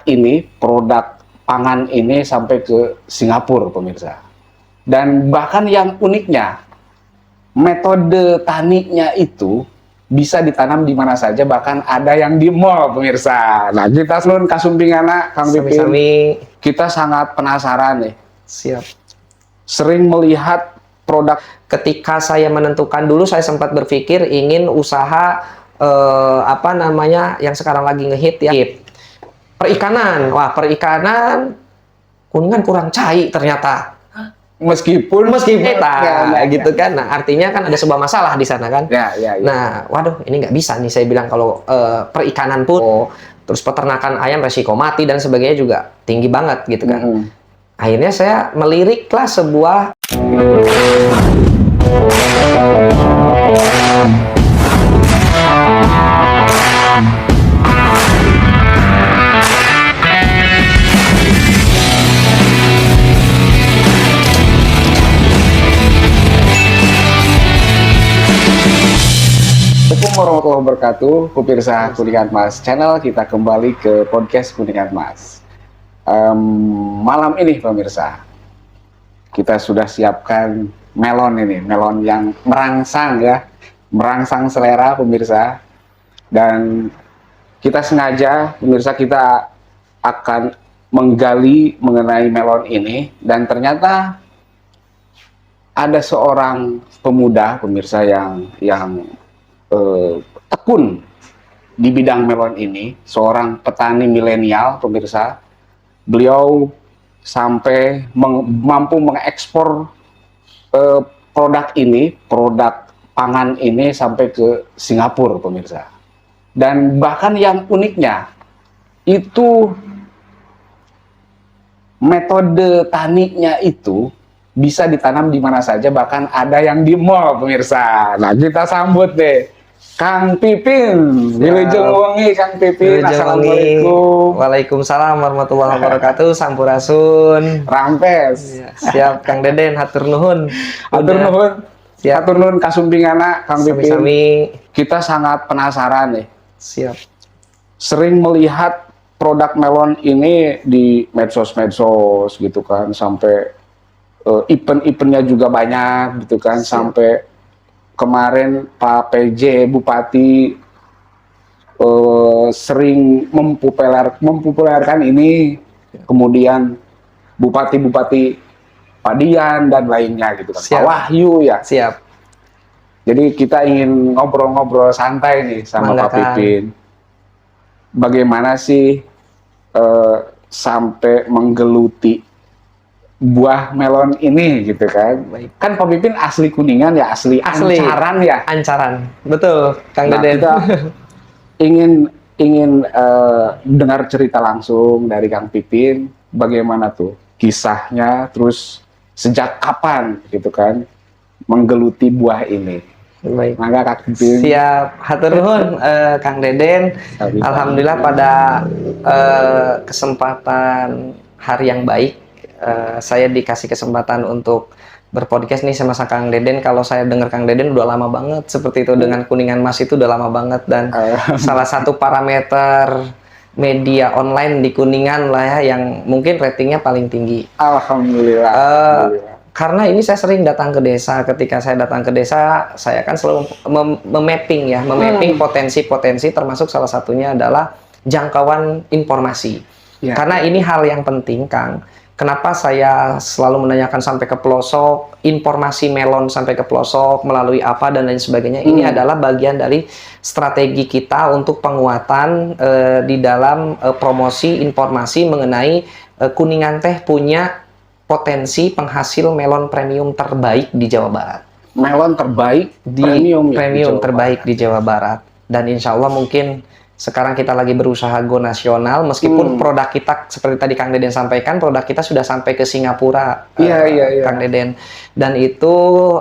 ini, produk pangan ini sampai ke Singapura, pemirsa. Dan bahkan yang uniknya, metode taninya itu bisa ditanam di mana saja, bahkan ada yang di mall, pemirsa. Nah, kita selun kasumpingana, Kang Pipin, Sami-sami. kita sangat penasaran nih. Siap. Sering melihat produk. Ketika saya menentukan dulu, saya sempat berpikir ingin usaha apa namanya yang sekarang lagi ngehit ya, perikanan. Wah, perikanan Kuningan kurang cai ternyata. Meskipun Gitu kan. Nah, artinya kan ada sebuah masalah di sana kan. Ya. Nah, waduh, ini nggak bisa nih saya bilang kalau perikanan pun, terus peternakan ayam resiko mati dan sebagainya juga tinggi banget gitu kan. Akhirnya saya meliriklah sebuah Assalamualaikum warahmatullahi wabarakatuh, pemirsa Kuningan Mas Channel. Kita kembali ke podcast Kuningan Mas. Malam ini pemirsa, kita sudah siapkan melon ini, melon yang merangsang ya, merangsang selera pemirsa. Dan kita sengaja pemirsa, kita akan menggali mengenai melon ini, dan ternyata ada seorang pemuda pemirsa yang tekun di bidang melon ini, seorang petani milenial pemirsa. Beliau sampai mampu mengekspor produk ini, produk pangan ini sampai ke Singapura pemirsa. Dan bahkan yang uniknya itu metode taninya itu bisa ditanam di mana saja, bahkan ada yang di mall pemirsa. Nah, kita sambut deh Kang Pipin, Wilujeng Wengi, Kang Pipin. Assalamualaikum. Waalaikumsalam warahmatullahi wabarakatuh. Sampurasun. Rampes. Siap, Kang Deden, hatur nuhun. Hatur nuhun. Hatur nuhun kasumpingana, Kang Pipin. Sami-sami. Kita sangat penasaran nih. Siap. Sering melihat produk melon ini di medsos-medsos gitu kan, sampai event-eventnya juga banyak gitu kan. Siap. Sampai kemarin Pak PJ Bupati sering mempopulerkan ini, kemudian Bupati-Bupati Padian dan lainnya gitu kan. Pak Wahyu ya. Siap. Jadi kita ingin ngobrol-ngobrol santai nih sama Pak Pipin. Bagaimana sih sampai menggeluti buah melon ini gitu kan. Baik. Kan Pak Pipin asli Kuningan ya, asli Ancaran ya. Ancaran, betul Kang Deden. Kita ingin dengar cerita langsung dari Kang Pipin, bagaimana tuh kisahnya, terus sejak kapan gitu kan menggeluti buah ini. Baik. Maka Kang Pipin. Siap, hatur nuhun Kang Deden. Alhamdulillah pada kesempatan hari yang baik, saya dikasih kesempatan untuk berpodcast nih sama Kang Deden. Kalau saya dengar Kang Deden udah lama banget seperti itu, dengan Kuningan Mas itu udah lama banget, dan salah satu parameter media online di Kuningan lah ya yang mungkin ratingnya paling tinggi. Alhamdulillah. Karena ini saya sering datang ke desa. Ketika saya datang ke desa, saya kan selalu memapping potensi-potensi, termasuk salah satunya adalah jangkauan informasi. Ya. Karena ini hal yang penting, Kang. Kenapa saya selalu menanyakan sampai ke pelosok, informasi melon sampai ke pelosok, melalui apa dan lain sebagainya. Ini adalah bagian dari strategi kita untuk penguatan di dalam promosi informasi mengenai Kuningan teh punya potensi penghasil melon premium terbaik di Jawa Barat. Melon terbaik premium terbaik di Jawa Barat. Dan insya Allah mungkin sekarang kita lagi berusaha go nasional, meskipun produk kita seperti tadi Kang Deden sampaikan, produk kita sudah sampai ke Singapura, Kang Deden. Dan itu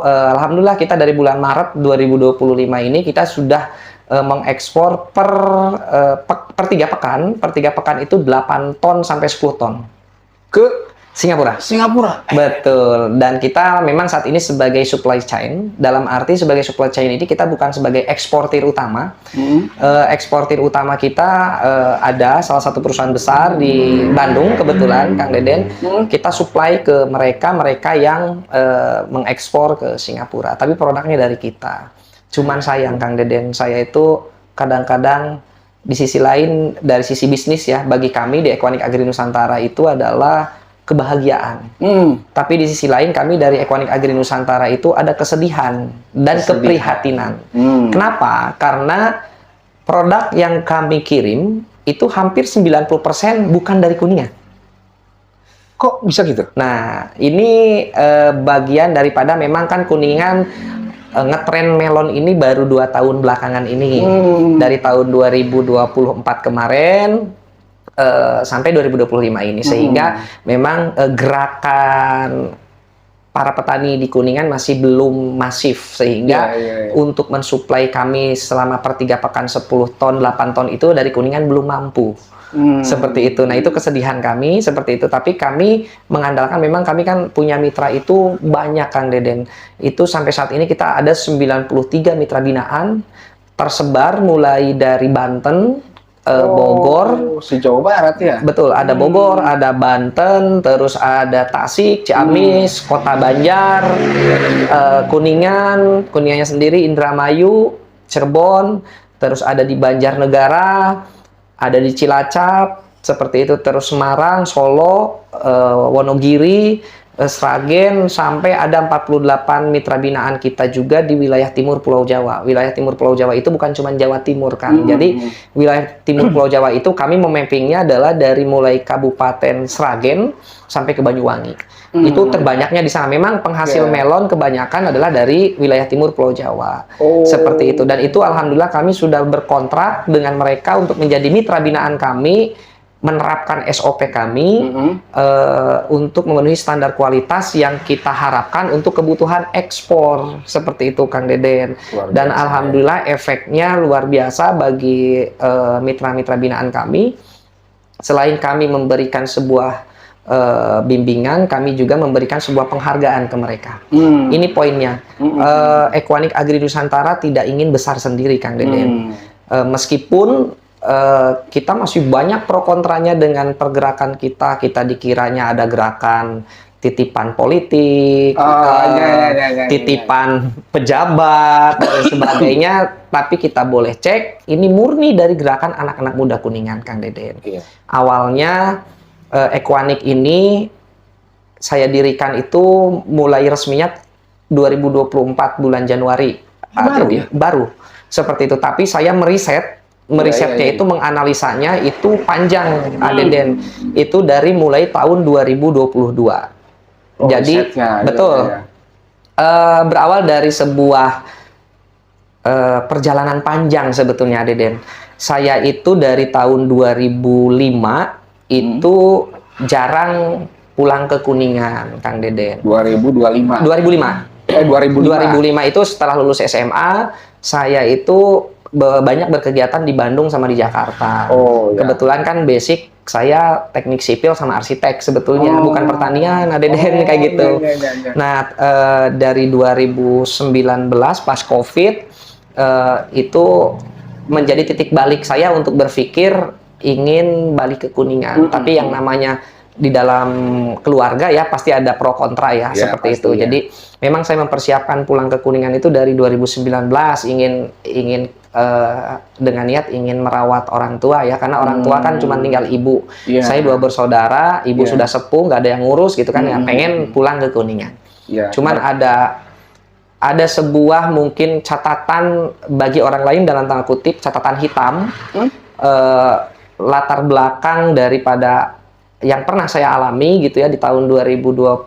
alhamdulillah kita dari bulan Maret 2025 ini kita sudah mengekspor per 3 pekan itu 8 ton sampai 10 ton ke Singapura. Singapura. Betul. Dan kita memang saat ini sebagai supply chain, dalam arti sebagai supply chain ini kita bukan sebagai eksportir utama. Eksportir utama kita ada salah satu perusahaan besar di Bandung kebetulan, Kang Deden. Kita supply ke mereka yang mengekspor ke Singapura. Tapi produknya dari kita. Cuman sayang Kang Deden, saya itu kadang-kadang di sisi lain dari sisi bisnis ya, bagi kami di Equanic Agri Nusantara itu adalah kebahagiaan. Tapi di sisi lain kami dari Equanic Agri Nusantara itu ada kesedihan dan keprihatinan. Kenapa? Karena produk yang kami kirim itu hampir 90% bukan dari Kuningan. Kok bisa gitu? Nah, ini bagian daripada memang kan Kuningan ngetren melon ini baru 2 tahun belakangan ini. Dari tahun 2024 kemarin sampai 2025 ini, sehingga memang gerakan para petani di Kuningan masih belum masif, sehingga untuk mensuplai kami selama per 3 pekan 10 ton, 8 ton itu dari Kuningan belum mampu. Seperti itu. Nah, itu kesedihan kami seperti itu. Tapi kami mengandalkan, memang kami kan punya mitra itu banyak Kang Deden. Itu sampai saat ini kita ada 93 mitra binaan tersebar mulai dari Banten, Bogor, Jawa Barat ya? Betul, ada Bogor, ada Banten, terus ada Tasik, Ciamis, Kota Banjar, Kuningannya sendiri, Indramayu, Cirebon, terus ada di Banjarnegara, ada di Cilacap, seperti itu, terus Semarang, Solo, Wonogiri, Sragen, sampai ada 48 mitra binaan kita juga di wilayah timur Pulau Jawa. Wilayah timur Pulau Jawa itu bukan cuma Jawa Timur kan. Jadi wilayah timur Pulau Jawa itu kami memappingnya adalah dari mulai Kabupaten Sragen sampai ke Banyuwangi. Itu terbanyaknya di sana. Memang penghasil melon kebanyakan adalah dari wilayah timur Pulau Jawa. Seperti itu. Dan itu alhamdulillah kami sudah berkontrak dengan mereka untuk menjadi mitra binaan kami, menerapkan SOP kami untuk memenuhi standar kualitas yang kita harapkan untuk kebutuhan ekspor, seperti itu Kang Deden. Dan alhamdulillah efeknya luar biasa bagi mitra-mitra binaan kami. Selain kami memberikan sebuah bimbingan, kami juga memberikan sebuah penghargaan ke mereka. Ini poinnya. Equanic Agri Nusantara tidak ingin besar sendiri Kang Deden. Meskipun kita masih banyak pro kontranya dengan pergerakan kita. Kita dikiranya ada gerakan titipan politik, titipan pejabat, dan sebagainya. Tapi kita boleh cek, ini murni dari gerakan anak-anak muda Kuningan, Kang Deden. Awalnya Equanic ini saya dirikan itu mulai resminya 2024 bulan Januari. Baru. Seperti itu. Tapi saya merisetnya itu, menganalisanya itu panjang, Deden. Itu dari mulai tahun 2022. Jadi betul. Berawal dari sebuah perjalanan panjang sebetulnya, Deden. Saya itu dari tahun 2005 itu jarang pulang ke Kuningan, Kang Deden. 2005 itu setelah lulus SMA, saya itu banyak berkegiatan di Bandung sama di Jakarta. Kebetulan kan basic saya teknik sipil sama arsitek sebetulnya, bukan pertanian, Deden, kayak gitu. Nah, dari 2019 pas COVID itu menjadi titik balik saya untuk berpikir ingin balik ke Kuningan. Tapi yang namanya di dalam keluarga ya pasti ada pro kontra ya, seperti itu. Jadi memang saya mempersiapkan pulang ke Kuningan itu dari 2019, ingin dengan niat ingin merawat orang tua ya, karena orang tua kan cuma tinggal ibu. Saya 2 bersaudara, ibu sudah sepuh, nggak ada yang ngurus gitu kan, ya pengen pulang ke Kuningan. Cuman ada sebuah mungkin catatan bagi orang lain, dalam tanda kutip catatan hitam, latar belakang daripada yang pernah saya alami gitu ya di tahun 2021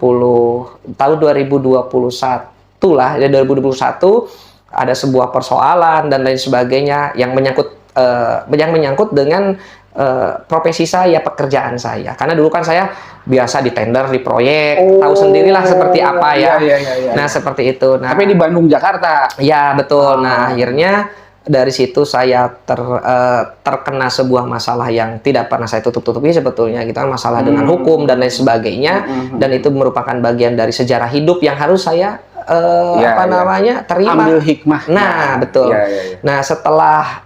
lah, ya 2021 ada sebuah persoalan dan lain sebagainya yang menyangkut dengan profesi saya, pekerjaan saya. Karena dulu kan saya biasa di tender, di proyek, tahu sendirilah seperti apa ya. Nah, seperti itu. Nah, tapi di Bandung, Jakarta. Ya, betul. Nah, akhirnya dari situ saya terkena sebuah masalah yang tidak pernah saya tutup-tutupi sebetulnya gitu kan, masalah dengan hukum dan lain sebagainya, dan itu merupakan bagian dari sejarah hidup yang harus saya terima. Ambil hikmah. Nah, betul. Nah, setelah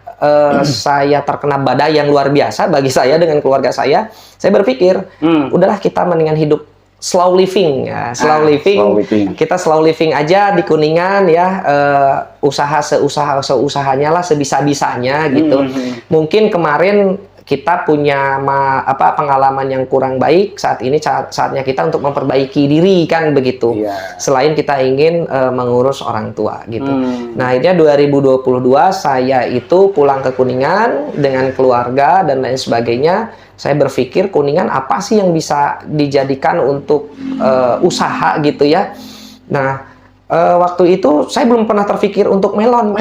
saya terkena badai yang luar biasa bagi saya dengan keluarga saya berpikir, udahlah kita mendingan hidup slow living ya, slow living. Kita slow living aja di Kuningan ya, usaha seusahanya lah, sebisa-bisanya gitu. Mungkin kemarin kita punya pengalaman yang kurang baik, saat ini saatnya kita untuk memperbaiki diri kan begitu. Selain kita ingin mengurus orang tua gitu. Nah, akhirnya 2022 saya itu pulang ke Kuningan dengan keluarga dan lain sebagainya. Saya berpikir Kuningan apa sih yang bisa dijadikan untuk usaha gitu ya. Nah, waktu itu saya belum pernah terpikir untuk melon.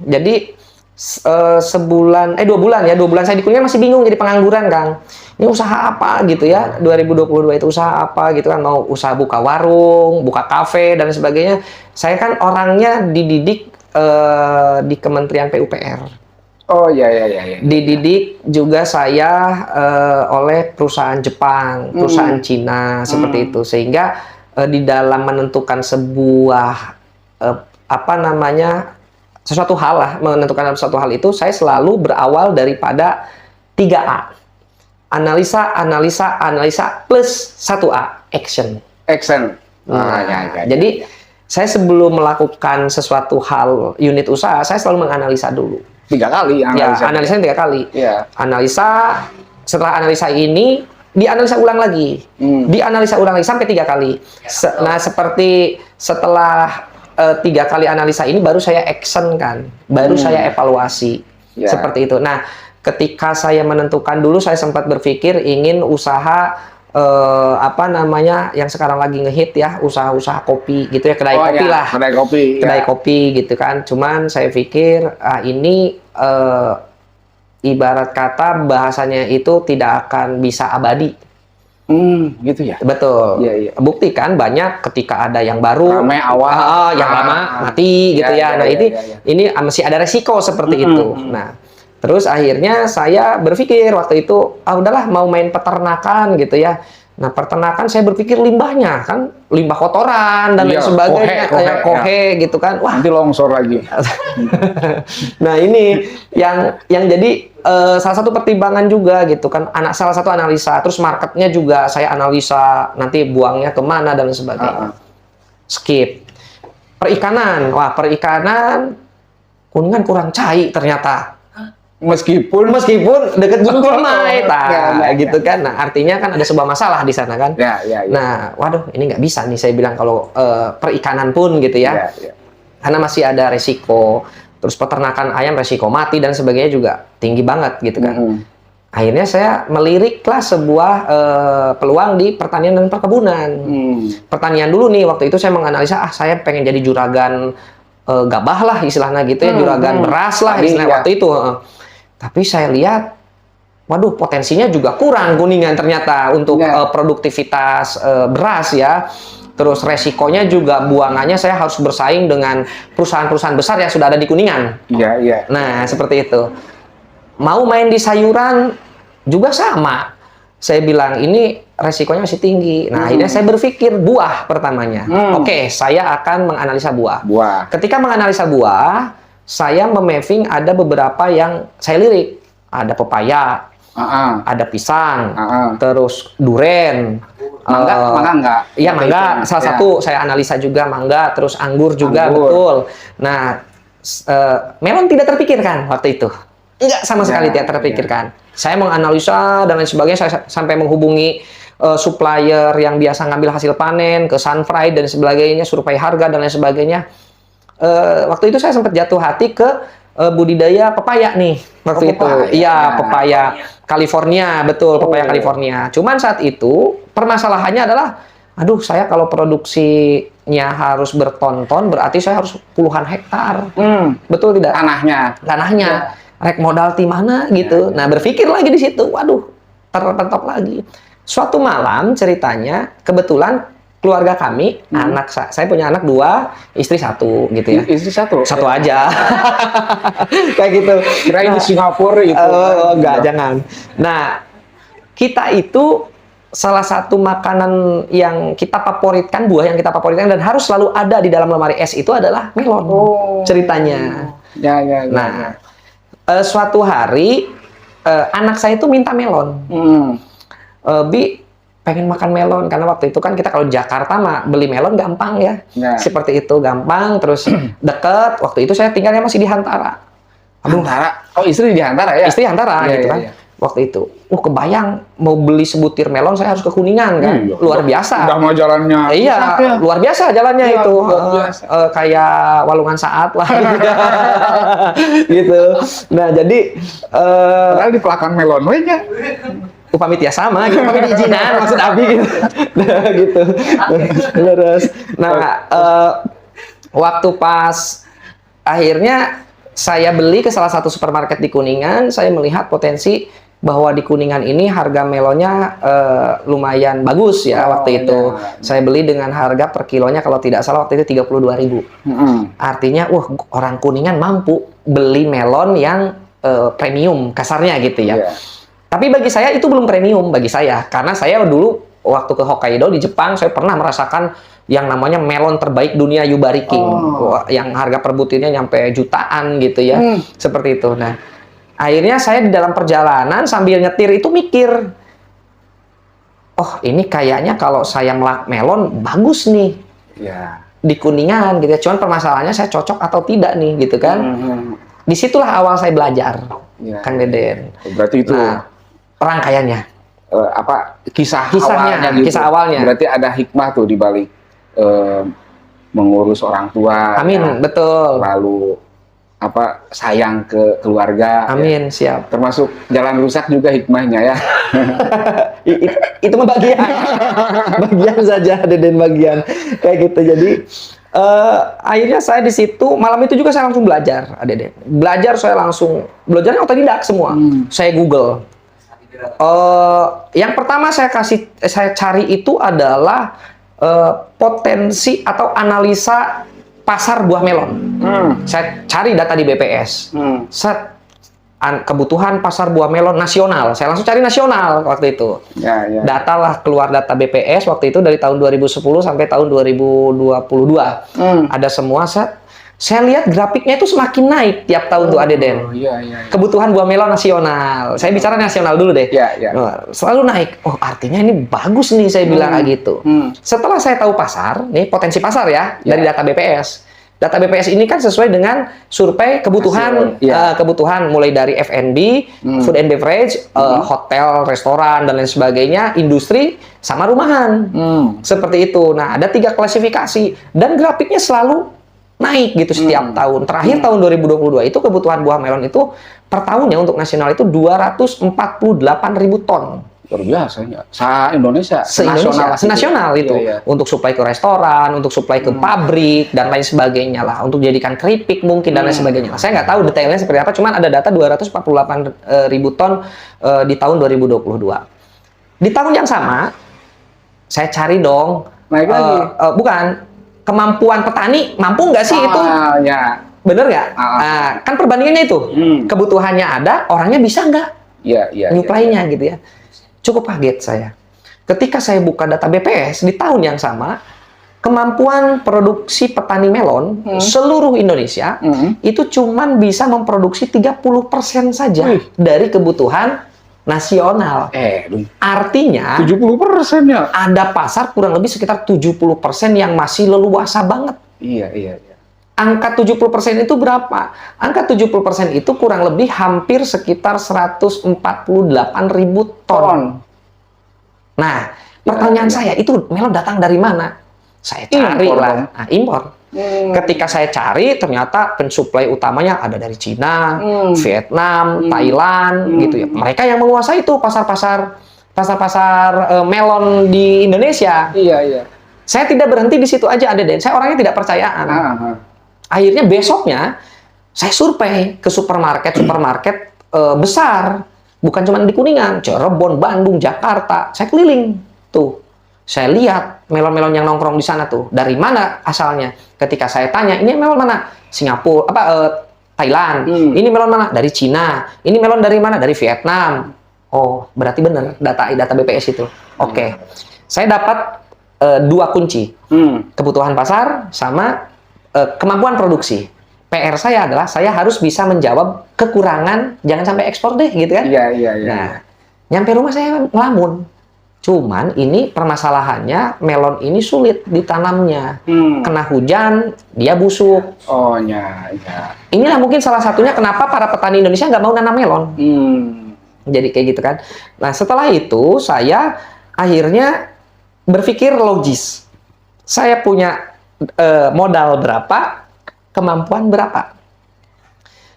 Jadi 2 bulan saya di Kuningan masih bingung, jadi pengangguran Kang. Ini usaha apa gitu ya, 2022 itu usaha apa gitu kan, mau usaha buka warung, buka kafe dan sebagainya. Saya kan orangnya dididik di Kementerian PUPR. Oh iya. Dididik juga saya oleh perusahaan Jepang, perusahaan Cina seperti itu, sehingga di dalam menentukan sebuah sesuatu hal lah, menentukan sesuatu hal itu saya selalu berawal daripada 3A. Analisa plus 1A, action. Jadi saya sebelum melakukan sesuatu hal unit usaha, saya selalu menganalisa dulu. 3 kali analisanya 3 kali. Analisa, setelah analisa ini dianalisa ulang lagi. Dianalisa ulang lagi sampai 3 kali. Nah, seperti setelah 3 kali analisa ini baru saya action kan, baru saya evaluasi. Seperti itu. Nah, ketika saya menentukan dulu, saya sempat berpikir ingin usaha yang sekarang lagi ngehit ya, usaha kopi gitu ya, kedai kopi gitu kan. Cuman saya pikir ini ibarat kata bahasanya itu tidak akan bisa abadi. Gitu ya. Betul. Bukti kan banyak ketika ada yang baru, ramai awal, yang lama mati gitu ya. Nah, ini masih ada resiko seperti itu. Nah, terus akhirnya saya berpikir waktu itu, udahlah mau main peternakan gitu ya. Nah, peternakan saya berpikir limbahnya kan, limbah kotoran dan lain sebagainya, kayak kohe gitu kan. Wah, nanti longsor lagi. Nah, ini yang jadi salah satu pertimbangan juga gitu kan, salah satu analisa. Terus marketnya juga saya analisa, nanti buangnya kemana dan lain sebagainya. Skip. Perikanan, Kuningan kurang cai ternyata. Meskipun deket Gunung Permai, gitu kan. Nah, artinya kan ada sebuah masalah di sana kan. Nah, waduh, ini nggak bisa nih saya bilang kalau perikanan pun gitu ya. Karena masih ada resiko. Terus peternakan ayam resiko mati dan sebagainya juga tinggi banget gitu kan. Akhirnya saya meliriklah sebuah peluang di pertanian dan perkebunan. Pertanian dulu nih, waktu itu saya menganalisa, saya pengen jadi juragan gabah lah istilahnya gitu ya, juragan beras lah istilahnya waktu itu. Tapi saya lihat, waduh, potensinya juga kurang Kuningan ternyata untuk produktivitas beras ya. Terus resikonya juga buangannya saya harus bersaing dengan perusahaan-perusahaan besar yang sudah ada di Kuningan. Nah, seperti itu. Mau main di sayuran juga sama. Saya bilang ini resikonya masih tinggi. Nah, akhirnya saya berpikir buah pertamanya. Oke, saya akan menganalisa buah. Ketika menganalisa buah, saya memapping ada beberapa yang saya lirik. Ada pepaya, ada pisang, terus duren. Mangga enggak? Iya, mangga. Salah satu saya analisa juga mangga, terus anggur juga, betul. Nah, melon tidak terpikirkan waktu itu. Enggak sama sekali tidak terpikirkan. Saya menganalisa dan lain sebagainya, saya sampai menghubungi supplier yang biasa ngambil hasil panen ke Sunfry dan sebagainya, survei harga dan lain sebagainya. Waktu itu saya sempat jatuh hati ke budidaya pepaya nih waktu itu. Iya, pepaya California, betul, pepaya California. Cuman saat itu permasalahannya adalah, aduh, saya kalau produksinya harus berton-ton, berarti saya harus puluhan hektar. Betul tidak? Tanahnya. Rek modal di mana gitu. Nah, berpikir lagi di situ, waduh, terpentok lagi. Suatu malam ceritanya, kebetulan keluarga kami, anak saya punya anak 2, istri 1 gitu ya. Istri satu? Satu aja. Kayak gitu. Kirain di Singapura itu. Enggak, jangan. Nah, kita itu salah satu makanan yang kita favoritkan, buah yang kita favoritkan dan harus selalu ada di dalam lemari es itu adalah melon. Ceritanya. Ya. Nah, suatu hari anak saya itu minta melon. Bi, pengen makan melon karena waktu itu kan kita kalau di Jakarta mah beli melon gampang ya. Seperti itu gampang, terus deket. Waktu itu saya tinggalnya masih di Hantara. Hantara? Oh, istri di Hantara ya? Istri Hantara gitu kan. Waktu itu, kebayang mau beli sebutir melon saya harus ke Kuningan kan, luar biasa. Udah mau jalannya. Iya, luar biasa jalannya itu. Luar biasa. Kayak Walungan Saat lah. Gitu. Nah jadi, padahal di pelakang melon aja. upamit ya sama, gitu. Upamit izinan maksud Abi gitu. Nah, gitu. Terus, waktu pas akhirnya saya beli ke salah satu supermarket di Kuningan, saya melihat potensi bahwa di Kuningan ini harga melonnya lumayan bagus ya waktu itu. Saya beli dengan harga per kilonya kalau tidak salah waktu itu 32.000. Artinya, orang Kuningan mampu beli melon yang premium kasarnya gitu ya. Tapi bagi saya itu belum premium bagi saya, karena saya dulu waktu ke Hokkaido di Jepang, saya pernah merasakan yang namanya melon terbaik dunia Yubari King, yang harga per butirnya nyampe jutaan gitu ya, seperti itu. Nah, akhirnya saya di dalam perjalanan sambil nyetir itu mikir, ini kayaknya kalau saya melak melon bagus nih di Kuningan gitu ya. Cuman permasalahannya saya cocok atau tidak nih gitu kan. Disitulah awal saya belajar, Kang Deden. Berarti itu rangkaiannya. Kisahnya gitu. Kisah awalnya. Berarti ada hikmah tuh di balik mengurus orang tua. Amin, betul. Lalu sayang ke keluarga. Amin, siap. Termasuk jalan rusak juga hikmahnya ya. Itu mah bagian saja, Deden, bagian kayak gitu. Jadi akhirnya saya di situ malam itu juga saya langsung belajar, Deden. Belajarnya otodidak semua. Saya Google. Yang pertama saya cari itu adalah potensi atau analisa pasar buah melon. Saya cari data di BPS. Kebutuhan pasar buah melon nasional. Saya langsung cari nasional waktu itu. Data lah, keluar data BPS waktu itu dari tahun 2010 sampai tahun 2022. Ada semua saya lihat grafiknya itu semakin naik tiap tahun tuh, Deden. Kebutuhan buah melon nasional. Saya bicara nasional dulu deh. Selalu naik. Artinya ini bagus nih, saya bilang kayak gitu. Setelah saya tahu pasar, nih potensi pasar ya, dari data BPS. Data BPS ini kan sesuai dengan survei kebutuhan, kebutuhan mulai dari F&B, food and beverage, hotel, restoran, dan lain sebagainya, industri, sama rumahan. Seperti itu. Nah, ada 3 klasifikasi. Dan grafiknya selalu naik gitu setiap tahun. Terakhir tahun 2022 itu kebutuhan buah melon itu per tahunnya untuk nasional itu 248.000 ton. Luar biasa ya. Se-Indonesia. Senasional itu. Untuk suplai ke restoran, untuk suplai ke pabrik, dan lain sebagainya lah. Untuk jadikan keripik mungkin, dan lain sebagainya. Saya nggak tahu detailnya seperti apa, cuman ada data 248.000 ton di tahun 2022. Di tahun yang sama, saya cari dong. Naik lagi. Bukan. Kemampuan petani, mampu nggak sih itu? Bener nggak? Kan perbandingannya itu. Kebutuhannya ada, orangnya bisa nggak? Nyuplainya gitu ya. Cukup kaget saya. Ketika saya buka data BPS di tahun yang sama, kemampuan produksi petani melon seluruh Indonesia itu cuman bisa memproduksi 30% saja dari kebutuhan nasional. Artinya 70% ya. Ada pasar kurang lebih sekitar 70% yang masih leluasa banget. Angka 70% itu berapa? Angka 70% itu kurang lebih hampir sekitar 148.000 ton. Nah, pertanyaan saya, itu melon datang dari mana? Saya cari lah. Impor. Ketika saya cari, ternyata pensuplai utamanya ada dari Cina, Vietnam, Thailand, gitu ya. Mereka yang menguasai itu pasar-pasar melon di Indonesia. Saya tidak berhenti di situ aja, Deden. Saya orangnya tidak percayaan. Akhirnya besoknya saya survei ke supermarket besar, bukan cuma di Kuningan, Cirebon, Bandung, Jakarta. Saya keliling tuh. Saya lihat melon-melon yang nongkrong di sana tuh, dari mana asalnya? Ketika saya tanya, ini melon mana? Singapura, Thailand. Ini melon mana? Dari Cina. Ini melon dari mana? Dari Vietnam. Oh, berarti benar data BPS itu. Oke. Saya dapat dua kunci. Kebutuhan pasar sama kemampuan produksi. PR saya adalah saya harus bisa menjawab kekurangan, jangan sampai ekspor deh, gitu kan? Iya. Nah, nyampe rumah saya ngelamun. Cuman ini permasalahannya melon ini sulit ditanamnya. Kena hujan, dia busuk. Oh, ya. Inilah mungkin salah satunya kenapa para petani Indonesia nggak mau nanam melon. Jadi kayak gitu kan. Nah, setelah itu saya akhirnya berpikir logis. Saya punya modal berapa, kemampuan berapa.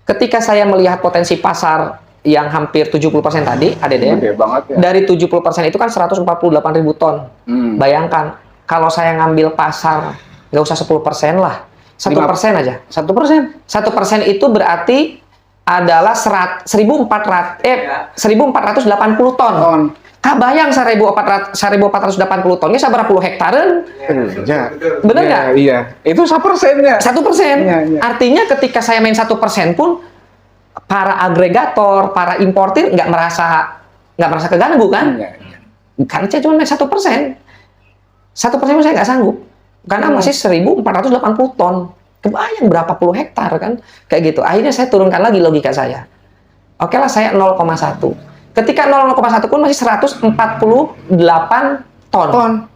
Ketika saya melihat potensi pasar yang hampir 70% tadi, Gede banget ya. dari 70% itu kan 148.000 ton. Bayangkan, kalau saya ngambil pasar, nggak usah 10% lah. 1% aja. 1%? 1% itu berarti adalah 1.480 ton. Kebayang 1.480 tonnya seberapa puluh hektaran? Ya. Bener nggak? Iya. Itu 1% ya? 1%. Iya. Artinya ketika saya main 1% pun, para agregator, para importir nggak merasa keganggu kan? Iya. Karena saya cuma main 1%. 1% saya nggak sanggup. Karena masih 1.480 ton. Kebayang berapa puluh hektar kan? Kayak gitu. Akhirnya saya turunkan lagi logika saya. Oke lah, saya 0,1. Ketika 0,1 pun masih 148 ton.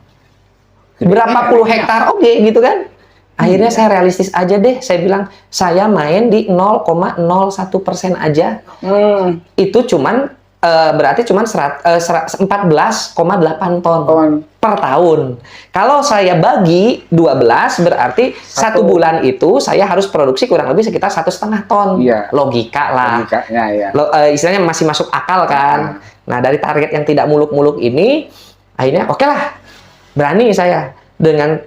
Berapa puluh hektar? Oke, gitu kan? Akhirnya saya realistis aja deh. Saya bilang, saya main di 0,01% aja. Itu cuman berarti cuman 14,8 ton per tahun. Kalau saya bagi 12, berarti satu bulan itu saya harus produksi kurang lebih sekitar 1,5 ton. Iya. Logika lah. Logikanya ya. Istilahnya masih masuk akal kan. Nah, dari target yang tidak muluk-muluk ini, akhirnya oke lah, berani saya dengan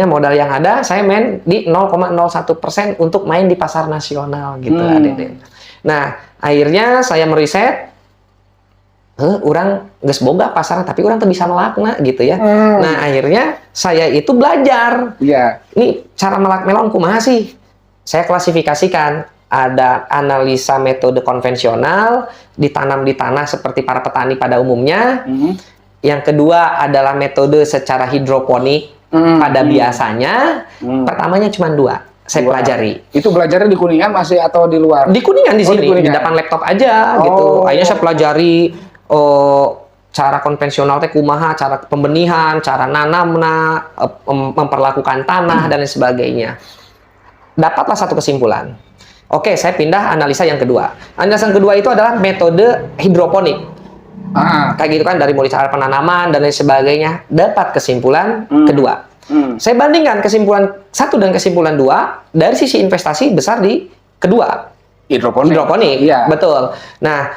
modal yang ada, saya main di 0,01% untuk main di pasar nasional gitu, ADD. Nah, akhirnya saya meriset, orang geus boga pasar, tapi orang tuh bisa melakna gitu ya. Nah, akhirnya saya itu belajar. Iya. Ini cara melak melon kumaha sih? Saya klasifikasikan, ada analisa metode konvensional, ditanam di tanah seperti para petani pada umumnya. Yang kedua adalah metode secara hidroponik pada biasanya. Pertamanya cuma 2. Saya pelajari. Itu belajarnya di Kuningan masih atau di luar? Di Kuningan di sini, di depan laptop aja gitu. Akhirnya saya pelajari cara konvensional teh kumaha, cara pembenihan, cara nanamna, memperlakukan tanah dan lain sebagainya. Dapatlah satu kesimpulan. Oke, saya pindah analisa yang kedua. Analisa yang kedua itu adalah metode hidroponik. Kayak gitu kan, dari mulai cara penanaman dan lain sebagainya. Dapat kesimpulan kedua. Saya bandingkan kesimpulan 1 dan kesimpulan 2 dari sisi investasi besar di kedua. Hidroponik. Iya. Betul. Nah,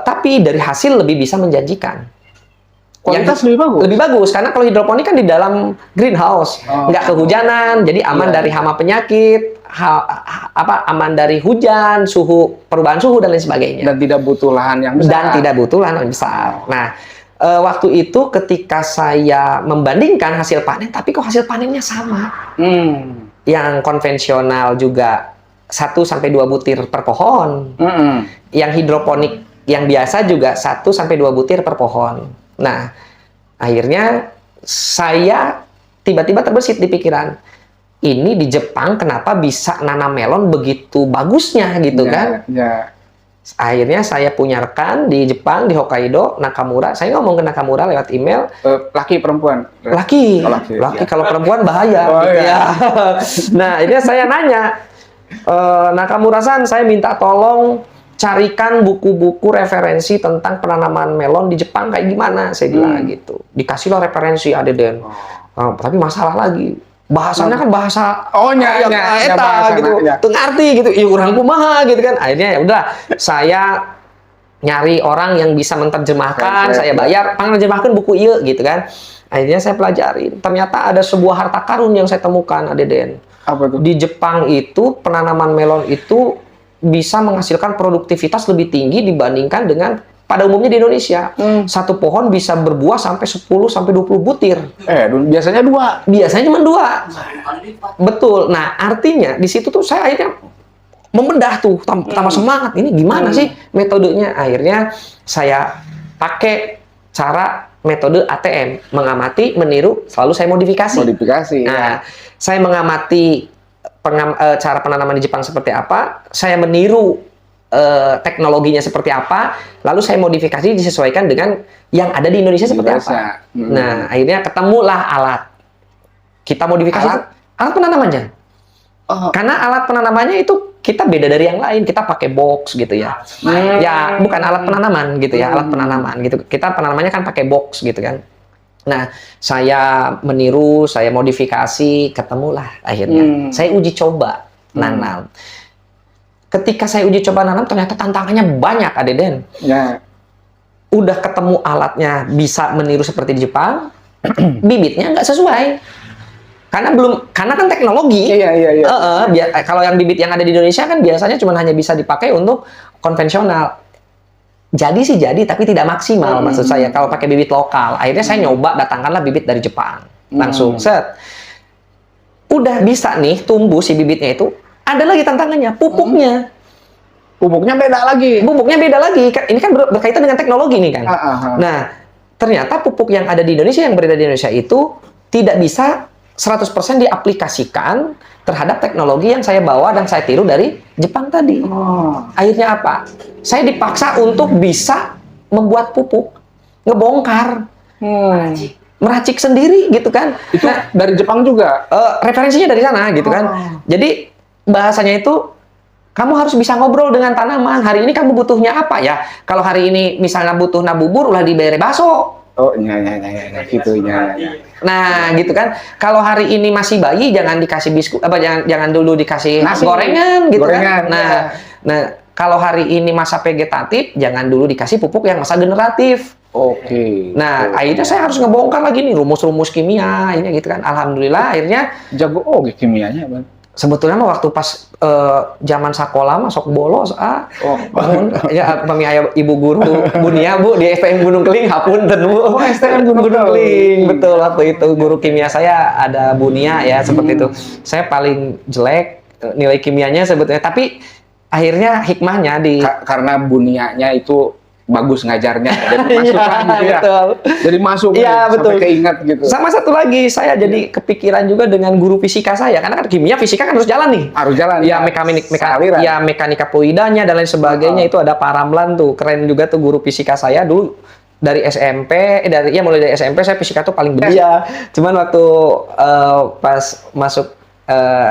tapi dari hasil lebih bisa menjanjikan. Kualitas lebih bagus? Lebih bagus, karena kalau hidroponik kan di dalam greenhouse. Nggak kehujanan, jadi aman dari hama penyakit, aman dari hujan, perubahan suhu, dan lain sebagainya. Dan tidak butuh lahan yang besar. Nah, waktu itu ketika saya membandingkan hasil panen, tapi kok hasil panennya sama. Yang konvensional juga 1-2 butir per pohon. Yang hidroponik yang biasa juga 1-2 butir per pohon. Nah, akhirnya saya tiba-tiba terbesit di pikiran, ini di Jepang kenapa bisa nanam melon begitu bagusnya gitu kan? Akhirnya saya punya rekan di Jepang, di Hokkaido, Nakamura. Saya ngomong ke Nakamura lewat email. Laki perempuan? Laki. Kalau perempuan bahaya. Gitu ya. Nah, ini saya nanya, Nakamura-san, saya minta tolong carikan buku-buku referensi tentang penanaman melon di Jepang kayak gimana. Saya bilang gitu. Dikasihlah referensi Adeden. Tapi masalah lagi. Bahasanya kan bahasa eta gitu. Tuh ngerti gitu. Iya, urang kumaha gitu kan. Akhirnya ya udah, saya nyari orang yang bisa menerjemahkan, saya bayar, pengerjemahkan buku ieu gitu kan. Akhirnya saya pelajari. Ternyata ada sebuah harta karun yang saya temukan, Adeden. Apa itu? Di Jepang itu penanaman melon itu bisa menghasilkan produktivitas lebih tinggi dibandingkan dengan pada umumnya di Indonesia. Satu pohon bisa berbuah sampai 10 sampai 20 butir. Biasanya 2. Biasanya cuma 2. Betul. Nah, artinya di situ tuh saya akhirnya membedah tuh, tambah semangat. Ini gimana sih metodenya? Akhirnya saya pakai cara metode ATM, mengamati, meniru, selalu saya modifikasi. Nah, saya mengamati cara penanaman di Jepang seperti apa, saya meniru teknologinya seperti apa, lalu saya modifikasi disesuaikan dengan yang ada di Indonesia seperti apa. Nah, akhirnya ketemulah alat. Kita modifikasi alat penanamannya. Karena alat penanamannya itu kita beda dari yang lain. Kita pakai box gitu ya. Ya, bukan alat penanaman gitu ya, alat penanaman gitu. Kita penanamannya kan pakai box gitu kan. Nah, saya meniru, saya modifikasi, ketemulah akhirnya. Saya uji coba nanam. Ketika saya uji coba nanam, ternyata tantangannya banyak, Adeden. Ya. Udah ketemu alatnya, bisa meniru seperti di Jepang, bibitnya nggak sesuai. Karena kan teknologi. Kalau yang bibit yang ada di Indonesia kan biasanya cuma hanya bisa dipakai untuk konvensional. Jadi sih jadi, tapi tidak maksimal maksud saya kalau pakai bibit lokal. Akhirnya saya nyoba datangkanlah bibit dari Jepang. Langsung set. Udah bisa nih tumbuh si bibitnya itu. Ada lagi tantangannya, pupuknya. Pupuknya beda lagi. Ini kan berkaitan dengan teknologi nih kan. Nah, ternyata pupuk yang ada di Indonesia, yang beredar di Indonesia itu tidak bisa 100% diaplikasikan terhadap teknologi yang saya bawa dan saya tiru dari Jepang tadi. Akhirnya apa? Saya dipaksa untuk bisa membuat pupuk, ngebongkar, meracik sendiri gitu kan. Itu dari Jepang juga? Referensinya dari sana gitu kan. Jadi bahasanya itu kamu harus bisa ngobrol dengan tanaman. Hari ini kamu butuhnya apa ya? Kalau hari ini misalnya butuh bubur, ulah diberi bakso. Gitu. Nah, gitu kan. Kalau hari ini masih bayi, jangan dikasih biskuit, jangan dulu dikasih gorengan, gitu kan. Nah, kalau hari ini masa vegetatif, jangan dulu dikasih pupuk yang masa generatif. Nah, akhirnya saya harus ngebongkar lagi nih rumus-rumus kimia, ini gitu kan. Alhamdulillah, akhirnya jago kimianya, Bang. Sebetulnya waktu pas zaman sekolah masuk bolos ya kami ayah ibu guru Bunia Bu di STM Gunung Keling hapunten Bu. STM Gunung Keling. Betul, waktu itu guru kimia saya ada Bunia ya seperti itu. Saya paling jelek nilai kimianya sebetulnya, tapi akhirnya hikmahnya karena Bunianya itu bagus ngajarnya, jadi masuk gitu ya. Betul. Jadi masuk sampai keingat gitu. Sama satu lagi, saya jadi kepikiran juga dengan guru fisika saya, karena kan kimia fisika kan harus jalan nih. Harus jalan. Ya mekanika fluidanya dan lain sebagainya itu ada Pak Ramlan tuh, keren juga tuh guru fisika saya dulu dari SMP, mulai dari SMP saya fisika tuh paling benar. Iya. Cuman waktu pas masuk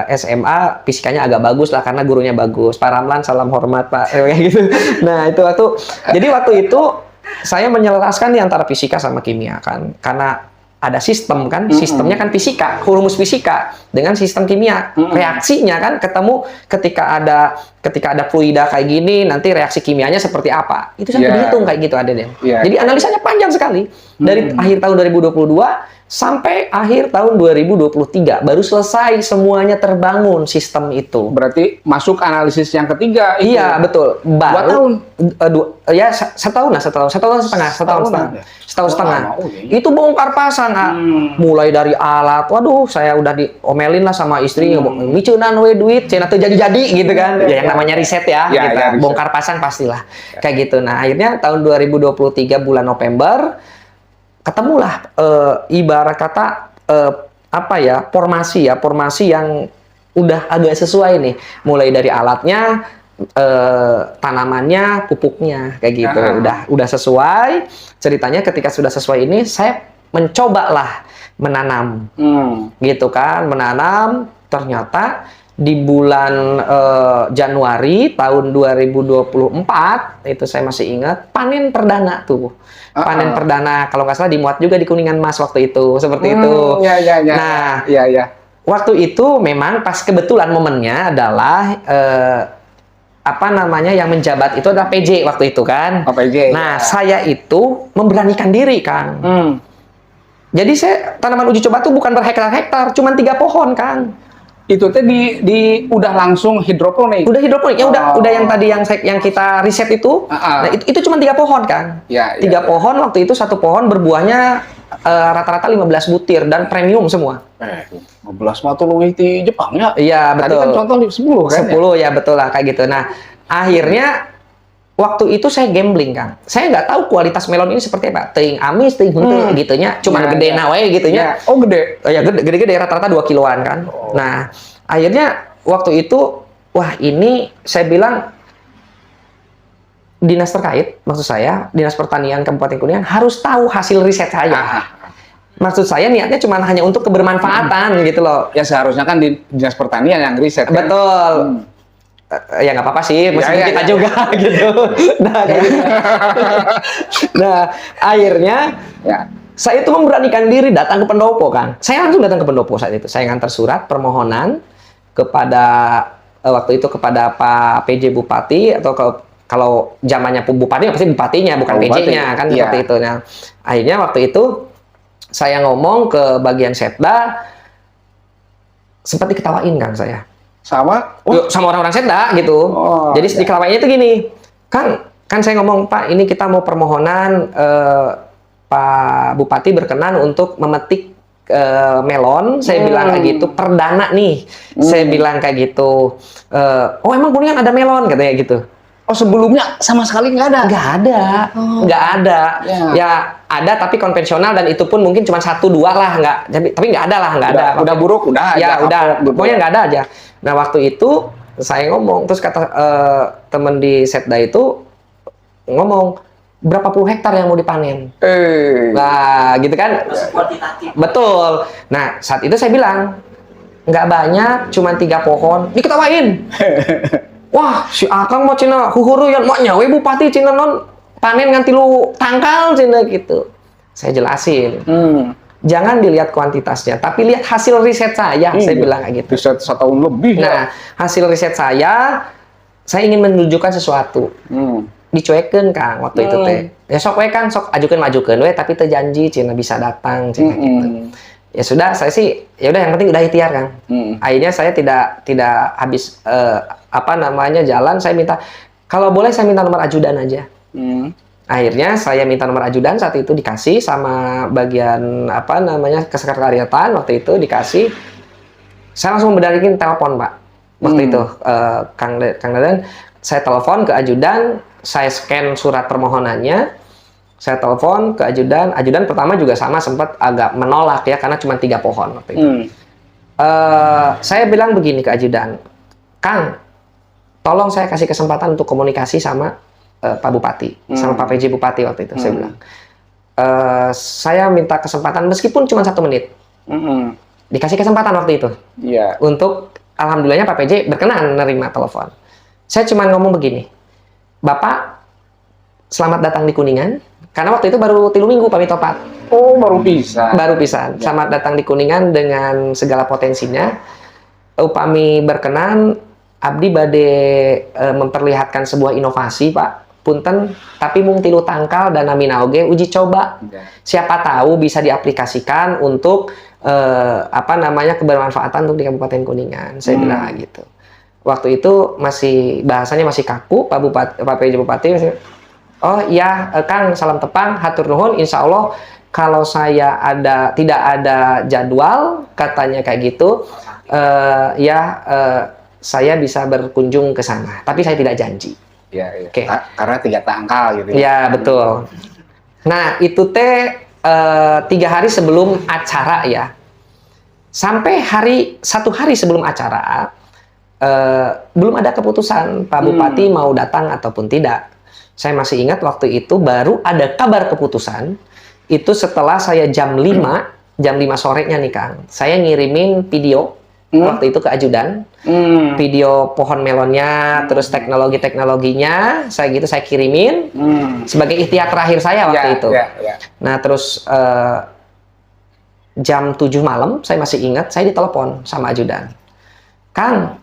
SMA fisikanya agak bagus lah karena gurunya bagus. Pak Ramlan salam hormat Pak kayak gitu. Nah, itu waktu itu saya menyelaraskan di antara fisika sama kimia kan. Karena ada sistem kan, sistemnya kan fisika, rumus fisika dengan sistem kimia. Reaksinya kan ketemu ketika ada fluida kayak gini, nanti reaksi kimianya seperti apa. Itu sampai dihitung kayak gitu ada deh. Jadi analisanya panjang sekali. Dari akhir tahun 2022 sampai akhir tahun 2023 baru selesai semuanya terbangun sistem itu. Berarti masuk analisis yang ketiga itu. Iya, betul. Baru 2 tahun. Setahun setengah. Itu bongkar pasang, mulai dari alat. Waduh, saya udah diomelin lah sama istri, micunan we duit, cenah teu jadi-jadi gitu kan. Ya yang namanya riset ya, gitu. Bongkar pasang pastilah. Kayak gitu. Nah, akhirnya tahun 2023 bulan November ketemulah ibarat kata formasi yang udah agak sesuai nih, mulai dari alatnya, tanamannya, pupuknya kayak gitu. Udah sesuai. Ceritanya ketika sudah sesuai ini saya mencobalah menanam. Gitu kan, menanam. Ternyata di bulan Januari tahun 2024 itu saya masih ingat panen perdana tuh. Panen perdana kalau nggak salah dimuat juga di Kuningan Mas waktu itu, seperti itu. Nah, waktu itu memang pas kebetulan momennya adalah yang menjabat itu adalah PJ waktu itu kan. Nah, saya itu memberanikan diri Kang. Hmm. Jadi saya tanaman uji coba tuh bukan berhektar-hektar, cuma 3 pohon Kang. Itu teh udah langsung hidroponik. Udah hidroponik, ya udah yang tadi yang kita riset itu. Nah, itu cuma 3 pohon kan. Ya, 3 pohon waktu itu, satu pohon berbuahnya rata-rata 15 butir dan premium semua. 15 mah tuh luwih di Jepang ya. Iya, Tadi betul. kan contoh 10 kan. 10 ya betul lah kayak gitu. Nah, akhirnya waktu itu saya gambling kan. Saya nggak tahu kualitas melon ini seperti apa. Teuing amis, teuing henteu gitunya, cuman gede na we gitunya. Oh, gede. Oh ya gede-gede rata-rata 2 kiloan kan. Nah, akhirnya waktu itu wah ini saya bilang dinas terkait, maksud saya Dinas Pertanian Kabupaten Kuningan harus tahu hasil riset saya. Maksud saya niatnya cuma hanya untuk kebermanfaatan gitu loh. Ya seharusnya kan di Dinas Pertanian yang riset. Kan? Betul. Ya nggak apa-apa sih, meskipun kita juga gitu. Nah, nah, akhirnya saya itu memberanikan diri datang ke pendopo kan. Saya langsung datang ke pendopo saat itu. Saya ngantar surat permohonan kepada waktu itu kepada Pak PJ Bupati atau kalau zamannya Bupati pasti bupatinya bukan PJ-nya kan seperti itu. Nah, akhirnya waktu itu saya ngomong ke bagian Setda, sempat diketawain kan saya. Sama Sama orang-orang Setda gitu. Jadi diketawainnya itu gini, kan saya ngomong, Pak, ini kita mau permohonan Pak Bupati berkenan untuk memetik melon. Saya bilang kayak gitu, perdana nih. Saya bilang kayak gitu. Oh emang Kuningan ada melon katanya gitu. Oh sebelumnya sama sekali nggak ada? Nggak ada. Ya ada tapi konvensional dan itu pun mungkin cuma 1-2 lah, tapi nggak ada lah, nggak ada. Udah buruk, udah. Ya udah, pokoknya nggak ada aja. Nah waktu itu saya ngomong, terus kata temen di Setda itu ngomong berapa puluh hektar yang mau dipanen. Nah gitu kan? Betul. Nah saat itu saya bilang nggak banyak, cuma 3 pohon. Diketawain. Wah, si Akang mau cina huhuru yang mau nyawe bupati cina non panen nganti lu tangkal cina gitu. Saya jelasin. Jangan dilihat kuantitasnya, tapi lihat hasil riset saya. Saya bilang kayak gitu. Riset 1 tahun lebih. Nah, hasil riset saya ingin menunjukkan sesuatu. Dicuekin Kang waktu itu teh. Ya sok we kan, sok majukan we, tapi teu janji cina bisa datang cina gitu. Ya sudah, saya sih ya udah yang penting udah ikhtiar Kang. Akhirnya saya tidak habis jalan, saya minta kalau boleh saya minta nomor ajudan aja. Akhirnya saya minta nomor ajudan, saat itu dikasih sama bagian kesekretariatan, waktu itu dikasih. Saya langsung berdarikin telepon Pak. Waktu itu Kang Dadan, saya telepon ke ajudan, saya scan surat permohonannya, saya telepon ke ajudan. Ajudan pertama juga sama sempat agak menolak ya karena cuma 3 pohon waktu itu. Saya bilang begini ke ajudan, Kang, tolong saya kasih kesempatan untuk komunikasi sama Pak Bupati, sama Pak PJ Bupati waktu itu. Saya bilang, saya minta kesempatan meskipun cuma 1 menit. Dikasih kesempatan waktu itu. Untuk alhamdulillahnya Pak PJ berkenan menerima telepon. Saya cuma ngomong begini, Bapak, selamat datang di Kuningan. Karena waktu itu baru 3 minggu pamit topat. Oh, baru bisa. Selamat datang di Kuningan dengan segala potensinya. Upami berkenan, abdi bade memperlihatkan sebuah inovasi, Pak. Punten, tapi mung 3 tangkal dan nami naoge uji coba. Siapa tahu bisa diaplikasikan untuk kebermanfaatan untuk di Kabupaten Kuningan. Saya bilang gitu. Waktu itu bahasanya masih kaku, Pak PJ Bupati masih, oh iya Kang, salam tepang, hatur nuhun, insya Allah kalau saya tidak ada jadwal, katanya kayak gitu, saya bisa berkunjung ke sana, tapi saya tidak janji. Okay. Karena 3 tangkal gitu. Ya betul. Nah itu teh 3 hari sebelum acara ya, sampai 1 hari sebelum acara belum ada keputusan Pak Bupati mau datang ataupun tidak. Saya masih ingat waktu itu baru ada kabar keputusan itu setelah saya jam 5 sorenya nih Kang. Saya ngirimin video waktu itu ke ajudan, video pohon melonnya, terus teknologinya, saya kirimin sebagai ikhtiar terakhir saya waktu itu. Nah terus jam 7 malam saya masih ingat, saya ditelepon sama ajudan, Kang,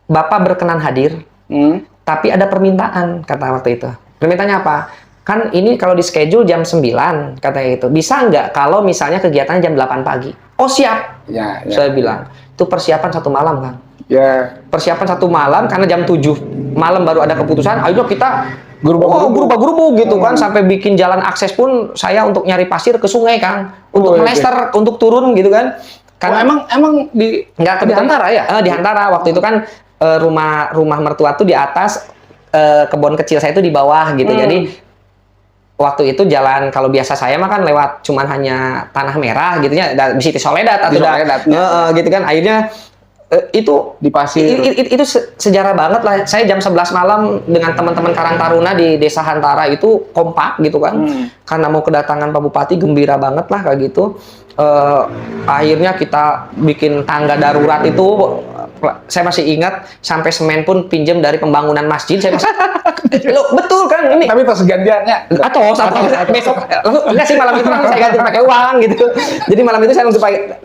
Bapak berkenan hadir, tapi ada permintaan, kata waktu itu. Permintaannya apa? Kan ini kalau di schedule jam 9, katanya itu. Bisa nggak kalau misalnya kegiatannya jam 8 pagi? Oh siap, saya bilang. itu persiapan 1 malam kan. Ya. Persiapan 1 malam karena jam 7 malam baru ada keputusan. Ayo kita gerubah-gerubuk gitu kan, sampai bikin jalan akses pun saya untuk nyari pasir ke sungai Kang, untuk melester, untuk turun gitu kan. Karena emang di Hantara ya? Di Hantara waktu itu kan rumah mertua tuh di atas, kebun kecil saya itu di bawah gitu. Jadi waktu itu jalan, kalau biasa saya mah kan lewat cuman hanya tanah merah gitu ya, di Siti Soledad atau gitu kan. Akhirnya itu di pasir. Itu sejarah banget lah. Saya jam 11 malam dengan teman-teman Karang Taruna di Desa Hantara itu kompak gitu kan. Karena mau kedatangan Pak Bupati, gembira banget lah kayak gitu. Akhirnya kita bikin tangga darurat itu, saya masih ingat, sampai semen pun pinjam dari pembangunan masjid. Saya masih loh, betul kan ini. Tapi tos gantiannya atau besok enggak sih, malam itu saya ganti pakai uang gitu. Jadi malam itu saya langsung pakai,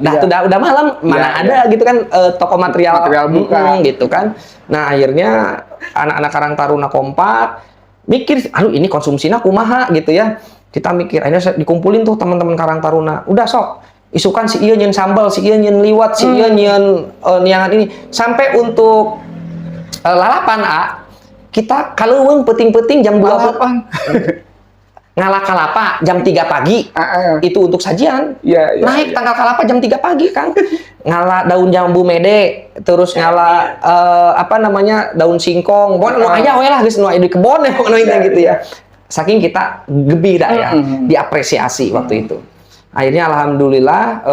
udah malam, mana ada gitu kan, toko material buka gitu kan. Nah, akhirnya anak-anak Karang Taruna kompak mikir, aduh ini konsumsinya kumaha gitu ya. Kita mikir, akhirnya dikumpulin tuh teman-teman Karang Taruna. Udah sok, isukan si ieu nyeun sambal, si ieu nyeun liwat, si ieu nyeun niangan ini. Sampai untuk lalapan kita kaleuweung peuting-peuting jam 2 ngalah kalapa jam 3 pagi. Itu untuk sajian. Naik tanggal kalapa jam 3 pagi, Kang. Ngalah daun jambu mede, terus ngalah daun singkong. Pokoknya nu aya we lah geus nu aya di kebon gitu ya. Saking kita gembira ya, diapresiasi waktu itu. Akhirnya alhamdulillah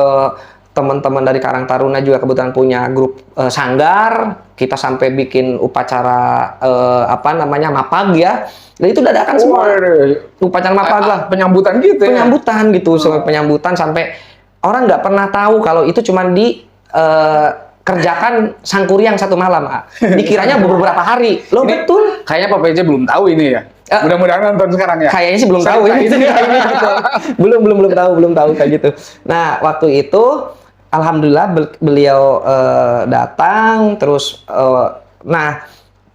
teman-teman dari Karang Taruna juga kebetulan punya grup sanggar. Kita sampai bikin upacara mapag ya. Dan itu dadakan semua. Upacara mapag lah. Penyambutan gitu ya? Penyambutan gitu. Penyambutan sampai orang nggak pernah tahu kalau itu cuma kerjakan sangkuriang 1 malam. Dikiranya beberapa hari. Loh ini, betul. Kayaknya Pak PJ belum tahu ini ya? Mudah-mudahan nonton sekarang ya? Kayaknya sih belum tahu ini. Gitu. belum tahu kayak gitu. Nah, waktu itu alhamdulillah beliau datang, terus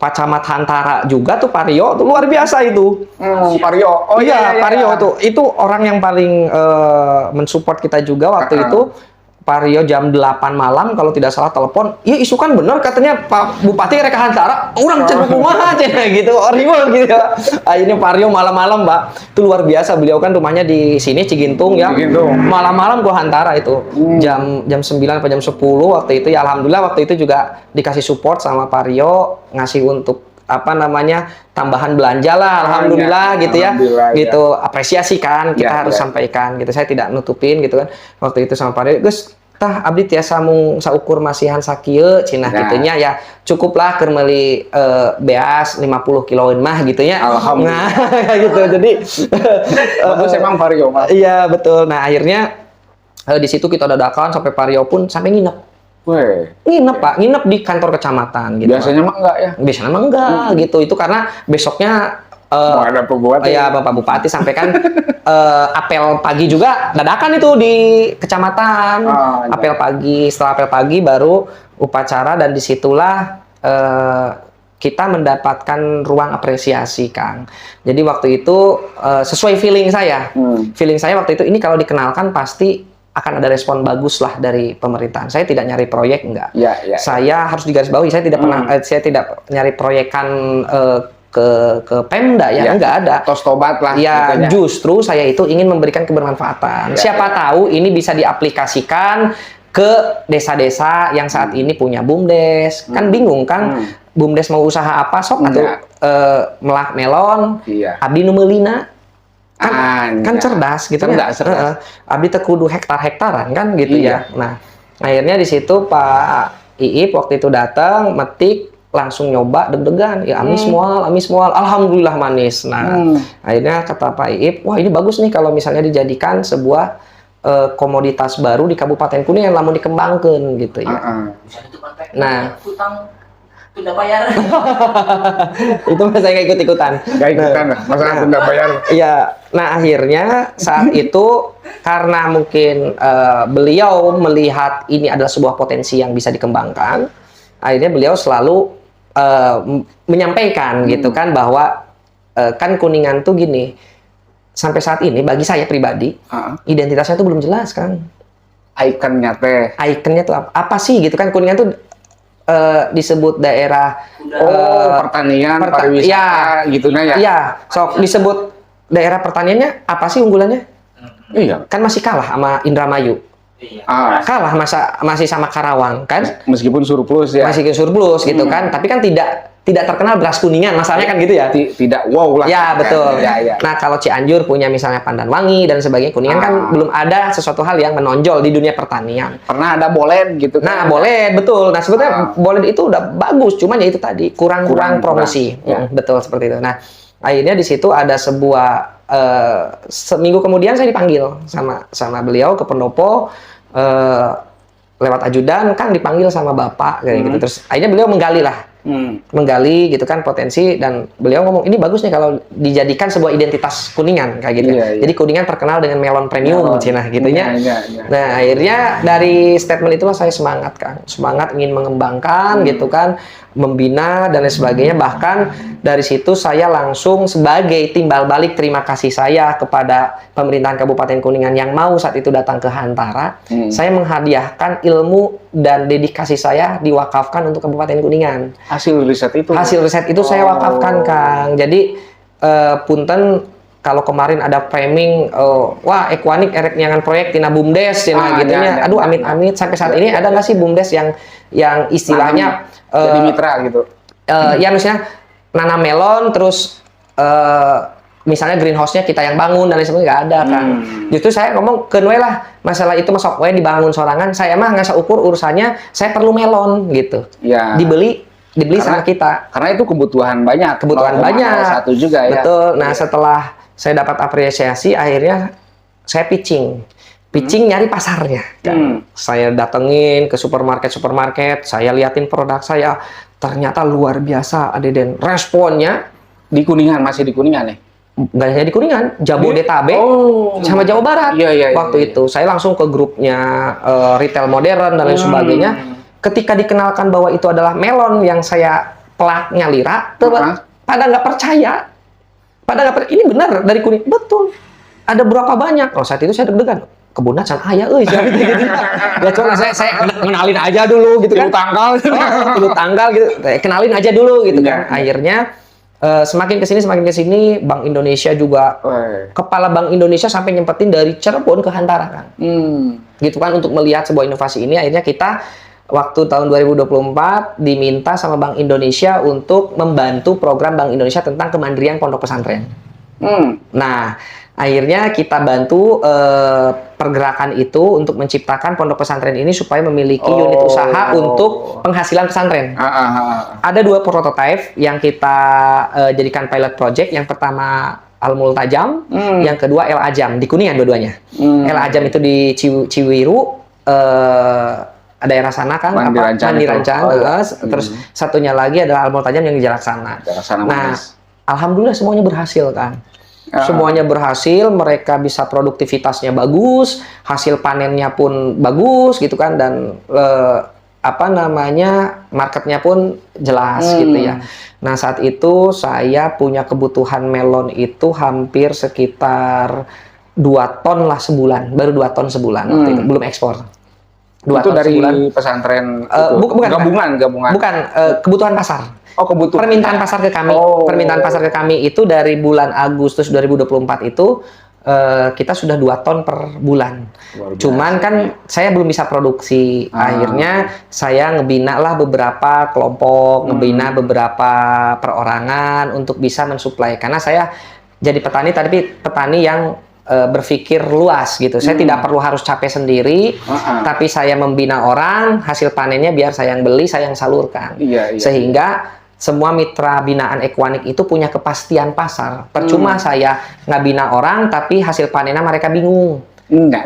Pak Camat Hantara juga tuh, Pario tuh luar biasa itu. Pario. Oh iya, Pario tuh. Itu orang yang paling mensupport kita juga waktu itu. Pario jam 8 malam kalau tidak salah telepon, iya isukan bener katanya Pak Bupati rek Hantara, orang cenah kumaha cenah gitu, oriwol gitu ya. Ini Pario malam-malam, Mbak. Itu luar biasa, beliau kan rumahnya di sini Cigintung ya. Malam-malam gua Hantara itu. Jam 9 atau jam 10 waktu itu ya, alhamdulillah waktu itu juga dikasih support sama Pario, ngasih untuk tambahan belanja lah, alhamdulillah gitu ya, gitu apresiasi kan kita harus sampaikan gitu. Saya tidak nutupin gitu kan waktu itu sama Pario, Gus tah abdi tiasa mung saukur masihan sakieu cenah gitunya ya, cukuplah keur meuli beas 50 kiloin mah gitu ya, alhamdulillah. Nah, gitu. Jadi bagus emang Pario mah. Iya betul. Nah akhirnya di situ kita dadakan sampai Pario pun sampai nginep. Nginep Pak, nginep di kantor kecamatan gitu. Biasanya mah enggak ya? Biasanya mah enggak gitu. Itu karena besoknya ada Bupati. Ya Bapak Bupati sampaikan apel pagi juga dadakan itu di kecamatan. Apel pagi, setelah apel pagi baru upacara, dan disitulah kita mendapatkan ruang apresiasi, Kang. Jadi waktu itu sesuai feeling saya. Feeling saya waktu itu, ini kalau dikenalkan pasti akan ada respon bagus lah dari pemerintahan. Saya tidak nyari proyek, enggak. Saya harus digarisbawahi, saya tidak pernah, saya tidak nyari proyekan ke Pemda ya, enggak ada. Tos tobat lah. Ya, justru saya itu ingin memberikan kebermanfaatan. Siapa tahu ini bisa diaplikasikan ke desa-desa yang saat ini punya BUMDes. Kan bingung kan, BUMDes mau usaha apa sok atau melak melon, abdi nu meulina. Kan cerdas gitu ya. Abdi teu kudu hektar-hektaran kan gitu ya. Nah, akhirnya di situ Pak Iip waktu itu datang, metik, langsung nyoba deg-degan. Ya amis mual, alhamdulillah manis. Nah, akhirnya kata Pak Iip, wah ini bagus nih kalau misalnya dijadikan sebuah komoditas baru di Kabupaten Kuningan lamun dikembangkeun gitu ya. Nah, tunda bayar. Itu saya nggak ikut-ikutan. Nggak ikutan lah, masalah tunda bayar. Iya, nah akhirnya saat itu karena mungkin beliau melihat ini adalah sebuah potensi yang bisa dikembangkan, akhirnya beliau selalu menyampaikan gitu kan bahwa kan Kuningan tuh gini, sampai saat ini bagi saya pribadi identitasnya tuh belum jelas kan. ikonnya teh. Ikonnya tuh apa sih gitu kan, Kuningan tuh disebut daerah Pertanian, perta- pariwisata gitu nah ya. Iya, sok disebut daerah pertaniannya apa sih unggulannya? Iya. Kan masih kalah sama Indramayu. Iya. Kalah masih sama Karawang kan? Meskipun surplus ya. Masih ke surplus gitu kan, tapi kan tidak terkenal beras Kuningan, masalahnya kan gitu ya. Tidak wow lah. Ya betul. Ya. Nah kalau Cianjur punya misalnya Pandanwangi dan sebagainya, Kuningan kan belum ada sesuatu hal yang menonjol di dunia pertanian. Pernah ada bolen gitu Nah kan. boleh, betul. Nah sebetulnya bolen itu udah bagus, cuman ya itu tadi kurang promosi. Ya. Betul seperti itu. Nah akhirnya di situ ada sebuah seminggu kemudian saya dipanggil sama beliau ke pendopo, lewat ajudan kan dipanggil sama bapak kayak gitu. Terus akhirnya beliau menggali gitu kan potensi, dan beliau ngomong ini bagus nih kalau dijadikan sebuah identitas Kuningan kayak gitu. Iya. Jadi Kuningan terkenal dengan melon premium Cina gitunya. Iya. Nah akhirnya dari statement itulah saya semangat ingin mengembangkan gitu kan, membina dan lain sebagainya. Bahkan dari situ saya langsung sebagai timbal balik terima kasih saya kepada pemerintahan Kabupaten Kuningan yang mau saat itu datang ke Hantara, saya menghadiahkan ilmu dan dedikasi saya diwakafkan untuk Kabupaten Kuningan. Hasil riset itu Saya wakafkan, Kang. Jadi punten kalau kemarin ada framing wah Equanic erek nyangan proyek tina BUMDes tina gitunya. Aduh amit-amit sampai saat ini ada nggak sih BUMDes yang istilahnya jadi mitra gitu. Ya misalnya nanam melon terus misalnya greenhouse-nya kita yang bangun dan lain sebagainya, nggak ada kan. Justru saya ngomong ke Noe lah, masalah itu masuk we dibangun sorangan, saya mah nggak ukur urusannya, saya perlu melon gitu. Ya. Dibeli sama kita. Karena itu kebutuhan banyak. Banyak. Satu juga ya. Betul. Nah, setelah saya dapat apresiasi, akhirnya saya pitching nyari pasarnya. Kan. Saya datengin ke supermarket, saya liatin produk saya, ternyata luar biasa, Adeden. Responnya Di Kuningan, masih di Kuningan nih? nggak hanya di Kuningan, Jabodetabek sama Jawa Barat. Waktu itu saya langsung ke grupnya retail modern dan lain sebagainya. Ketika dikenalkan bahwa itu adalah melon yang saya pelaknya lira, pada nggak percaya. Ini benar dari Kuningan, betul. Ada berapa banyak? Oh saat itu saya deg-degan. Kebunnya can ayah, gitu. Ya cuma saya kenalin aja dulu gitu kan. Tilu tanggal gitu. Kenalin aja dulu gitu kan. Akhirnya semakin kesini Bank Indonesia juga kepala Bank Indonesia sampai nyempetin dari Cirebon ke Hantara kan, gitu kan untuk melihat sebuah inovasi ini. Akhirnya kita waktu tahun 2024 diminta sama Bank Indonesia untuk membantu program Bank Indonesia tentang kemandirian pondok pesantren. Nah akhirnya kita bantu pergerakan itu untuk menciptakan pondok pesantren ini supaya memiliki unit usaha untuk penghasilan pesantren. Ada 2 prototipe yang kita jadikan pilot project. Yang pertama Al-Multajam, yang kedua El Ajam di Kuningan dua-duanya. El Ajam itu di Ciwiru, daerah sana kan, Mandi Rancang. Terus satunya lagi adalah Al-Multajam yang di Jalaksana. Nah, alhamdulillah semuanya berhasil kan. Semuanya berhasil, mereka bisa produktivitasnya bagus, hasil panennya pun bagus gitu kan, dan marketnya pun jelas gitu ya. Nah saat itu saya punya kebutuhan melon itu hampir sekitar 2 ton lah sebulan, baru 2 ton sebulan waktu itu, belum ekspor. 2 ton dari sebulan. Pesantren bukan gabungan. Bukan, kebutuhan pasar. Kebutuhan. Permintaan pasar ke kami. Permintaan pasar ke kami itu dari bulan Agustus 2024 itu kita sudah 2 ton per bulan. Cuman kan saya belum bisa produksi. Akhirnya saya ngebina lah beberapa kelompok, ngebina beberapa perorangan untuk bisa mensuplai. Karena saya jadi petani, tapi petani yang berpikir luas gitu. Saya tidak perlu harus capek sendiri, tapi saya membina orang, hasil panennya biar saya yang beli, saya yang salurkan. Sehingga semua mitra binaan Equanic itu punya kepastian pasar. Percuma saya nggak bina orang, tapi hasil panennya mereka bingung. Enggak.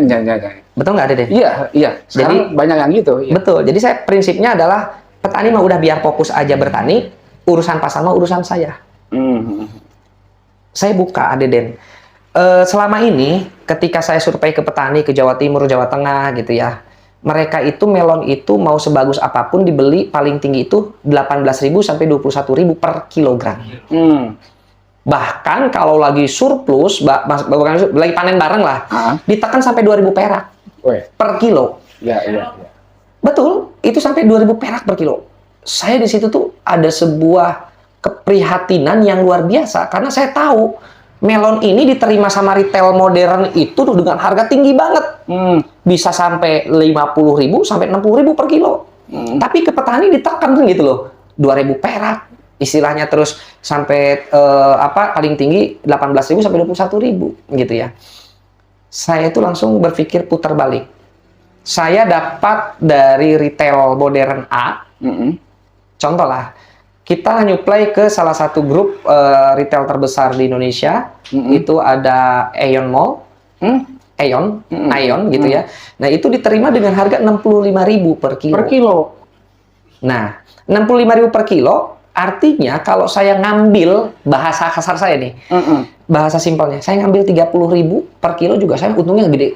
Betul nggak, Dede? Iya. Sekarang jadi banyak yang gitu. Iya. Betul. Jadi saya prinsipnya adalah petani mah udah biar fokus aja bertani, urusan pasar mah urusan saya. Saya buka, Adeden. Selama ini, ketika saya survei ke petani ke Jawa Timur, Jawa Tengah gitu ya, mereka itu melon itu mau sebagus apapun dibeli paling tinggi itu 18.000 sampai 21.000 per kilogram. Bahkan kalau lagi surplus, lagi panen bareng lah, ditekan sampai 2.000 perak. Weh, per kilo. ya, ya, ya. Betul, itu sampai 2.000 perak per kilo. Saya di situ tuh ada sebuah keprihatinan yang luar biasa karena saya tahu melon ini diterima sama retail modern itu tuh dengan harga tinggi banget. Bisa sampai 50.000 sampai 60.000 per kilo. Tapi ke petani ditekan gitu loh. 2.000 perak istilahnya, terus sampai paling tinggi 18.000 sampai 21.000 gitu ya. Saya itu langsung berpikir putar balik. Saya dapat dari retail modern A. Contoh lah, kita nyuplai ke salah satu grup retail terbesar di Indonesia. Itu ada Aeon Mall. Aeon gitu ya. Nah, itu diterima dengan harga 65.000 per kilo. Per kilo. Nah, 65.000 per kilo artinya kalau saya ngambil, bahasa kasar saya nih. Bahasa simpelnya, saya ngambil 30.000 per kilo juga saya untungnya gede,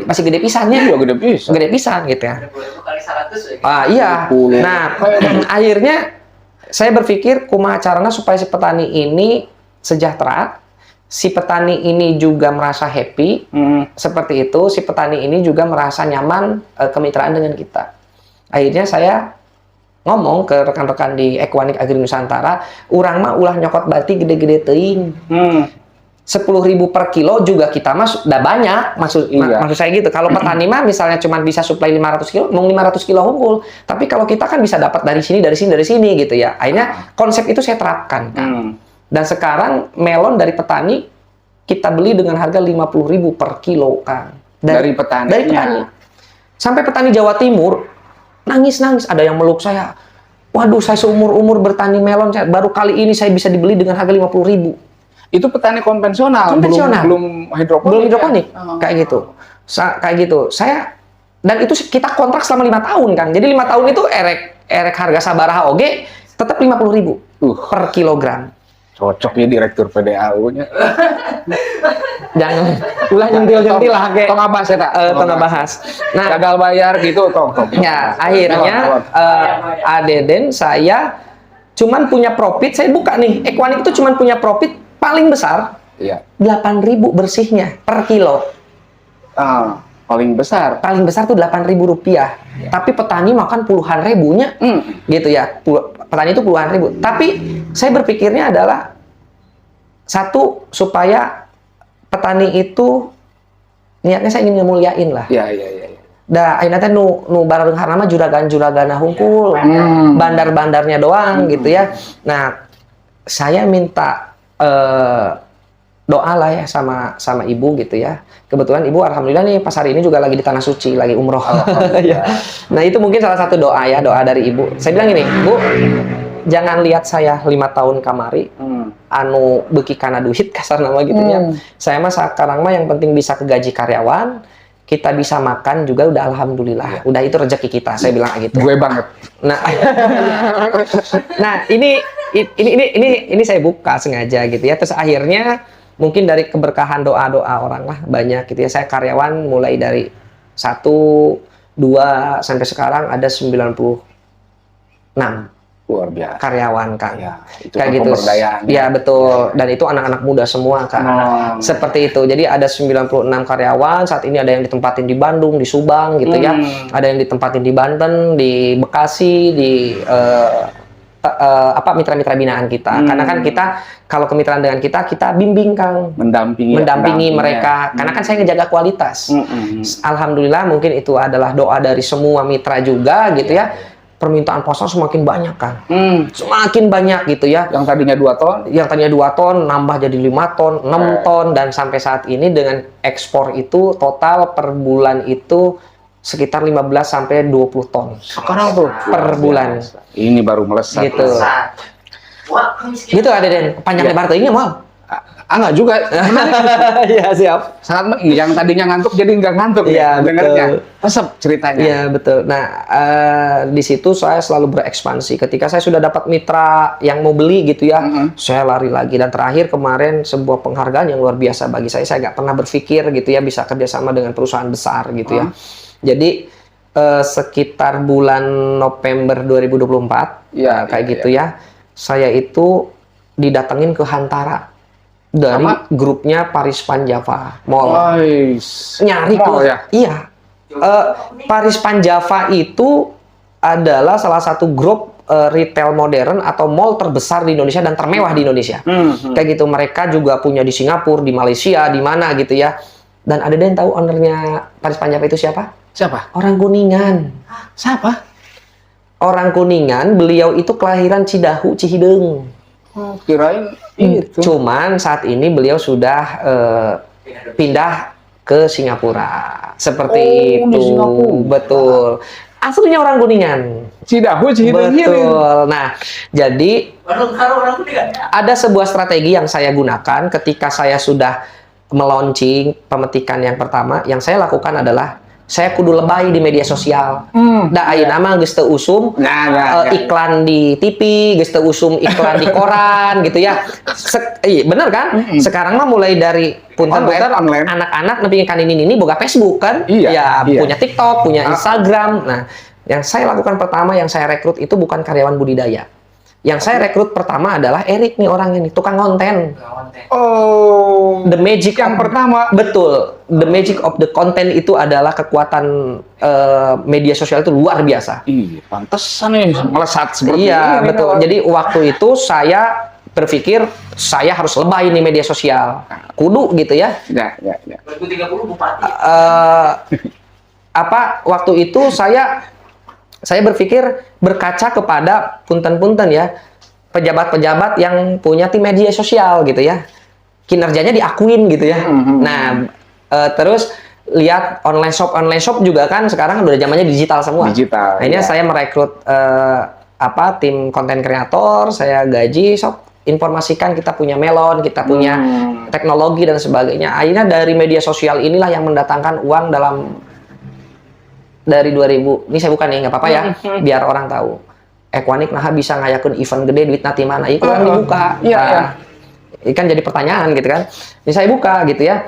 masih gede pisannya. Iya, gede pisan. Gede pisan gitu ya. 20.000 kali 100 ya. Ah, iya. 10. Nah, akhirnya saya berpikir kumaha caranya supaya si petani ini sejahtera, si petani ini juga merasa happy, seperti itu, si petani ini juga merasa nyaman kemitraan dengan kita. Akhirnya saya ngomong ke rekan-rekan di Equanic Agri Nusantara, urang mah ulah nyokot bati gede-gede teuing. 10.000 per kilo juga kita mas udah banyak, maksud saya gitu. Kalau petani mah misalnya cuma bisa suplai 500 kilo, mau 500 kilo unggul. Tapi kalau kita kan bisa dapat dari sini gitu ya. Akhirnya konsep itu saya terapkan kan. Dan sekarang melon dari petani kita beli dengan harga 50.000 per kilo kan. Dari petani. Dari petani. Sampai petani Jawa Timur nangis-nangis, ada yang meluk saya. Waduh, saya seumur-umur bertani melon, baru kali ini saya bisa dibeli dengan harga 50.000. Itu petani konvensional, belum hidroponik. Belum hidroponik, ya? kayak gitu. Kayak gitu. Saya, dan itu kita kontrak selama 5 tahun, Kang. Jadi 5 tahun itu erek harga sabaraha oge tetap 50.000 per kilogram. Cocok ya direktur PDAU-nya. Jangan ulah nyentil-nyentil lah kayak. Tong bahas ya, Tong bahas. Nah, gagal bayar gitu, tong. Ya, akhirnya Adeden saya cuman punya profit, saya buka nih. Equanic itu cuman punya profit paling besar. Iya. 8.000 bersihnya per kilo. Paling besar. Paling besar tuh 8.000 rupiah. Ya. Tapi petani makan puluhan ribunya. Gitu ya. Petani itu puluhan ribu. Tapi saya berpikirnya adalah satu, supaya petani itu niatnya saya ingin ngemuliain lah. Iya. Da ayeuna teh nu bareng harna mah juragan-juragana hungkul. Bandar-bandarnya doang gitu ya. Nah, saya minta doa lah ya sama ibu gitu ya. Kebetulan ibu alhamdulillah nih pas hari ini juga lagi di Tanah Suci, lagi umroh. Ya. Nah, itu mungkin salah satu doa ya, doa dari ibu. Saya bilang gini, Bu, jangan lihat saya 5 tahun kamari anu beuki kana duit kasar nama gitu ya. Saya mah sekarang mah yang penting bisa ke gaji karyawan, kita bisa makan juga udah alhamdulillah. Udah itu rezeki kita, saya bilang gitu. Gue banget. Nah, nah ini saya buka sengaja gitu ya. Terus akhirnya mungkin dari keberkahan doa-doa orang lah banyak gitu ya. Saya karyawan mulai dari 1, 2 sampai sekarang ada 96 Luar biasa. karyawan kan. Ya, itu kayak kan gitu. pemberdayaan. Ya betul. Dan itu anak-anak muda semua kan. Seperti itu. Jadi ada 96 karyawan. Saat ini ada yang ditempatin di Bandung, di Subang gitu ya. Ada yang ditempatin di Banten, di Bekasi, di mitra-mitra binaan kita. Karena kan kita kalau kemitraan dengan kita bimbing Kang. Mendampingi mereka. Karena kan saya ngejaga kualitas. Alhamdulillah mungkin itu adalah doa dari semua mitra juga gitu ya. Permintaan pasar semakin banyak kan. Semakin banyak gitu ya. Yang tadinya 2 ton. Yang tadinya 2 ton nambah jadi 5 ton, 6 ton, dan sampai saat ini dengan ekspor itu total per bulan itu sekitar 15 sampai 20 ton. Sekarang tuh Per bulan. Ini baru melesat. Gitu. Wah, miskin. Gitu ada Den. Panjang lebar teuingnya moal. Enggak juga. Iya, siap. Sangat yang tadinya ngantuk jadi nggak ngantuk. Iya, dengarnya. Resep ceritanya. Iya, betul. Nah, di situ saya selalu berekspansi. Ketika saya sudah dapat mitra yang mau beli gitu ya, saya lari lagi. Dan terakhir kemarin sebuah penghargaan yang luar biasa bagi saya. Saya nggak pernah berpikir gitu ya bisa kerjasama dengan perusahaan besar gitu ya. Jadi sekitar bulan November 2024, ya, kayak gitu ya, saya itu didatengin ke Hantara dari grupnya Paris Van Java Mall. Nyari Mall ke, ya? iya. Paris Panjava itu adalah salah satu grup retail modern atau mall terbesar di Indonesia dan termewah di Indonesia. Kayak gitu, mereka juga punya di Singapura, di Malaysia, di mana gitu ya. Dan ada yang tahu ownernya Paris Panjava itu siapa? Siapa? Orang Kuningan. Siapa? Orang Kuningan, beliau itu kelahiran Cidahu, Cihideng. Oh, kirain itu. Cuman saat ini beliau sudah pindah ke Singapura. Seperti Oh, di itu. Singapura. Betul. Aslinya orang Kuningan. Cidahu, Cihideng. Betul. Nah, jadi Orang Kuningan. ada sebuah strategi yang saya gunakan ketika saya sudah melaunching pemetikan yang pertama. Yang saya lakukan adalah saya kudu lebay di media sosial. Da ayeuna mah geus teu usum iklan di TV, geus teu usum iklan di koran gitu ya. Iya bener kan? Sekarang mah mulai dari punten-punten Online. anak-anak nepi kan ini boga Facebook kan? Iya. Punya TikTok, punya Instagram. Nah, yang saya lakukan pertama yang saya rekrut itu bukan karyawan budidaya. Yang saya rekrut pertama adalah Erik nih orangnya nih, tukang konten. Oh, The magic yang pertama. Betul. The magic of the content itu adalah kekuatan media sosial itu luar biasa. Iya, pantesan nih melesat seperti Iya, ini. betul. Jadi waktu itu saya berpikir saya harus lebay nih media sosial. Kudu gitu ya. Ya. 2030 bupati. Waktu itu saya berpikir berkaca kepada punten-punten ya pejabat-pejabat yang punya tim media sosial gitu ya, kinerjanya diakuin gitu ya. Nah, terus lihat online shop juga kan sekarang udah zamannya digital semua. Digital. Akhirnya Ya. saya merekrut tim konten kreator, saya gaji, informasikan kita punya melon, kita punya teknologi dan sebagainya. Akhirnya dari media sosial inilah yang mendatangkan uang dari 2000, ini saya bukan nih, nggak apa-apa ya, biar orang tahu. Ekuanik nah bisa ngayakeun event gede duit nanti mana? Itu kan dibuka. Iya, Nah, iya. ini kan jadi pertanyaan gitu kan. Ini saya buka gitu ya.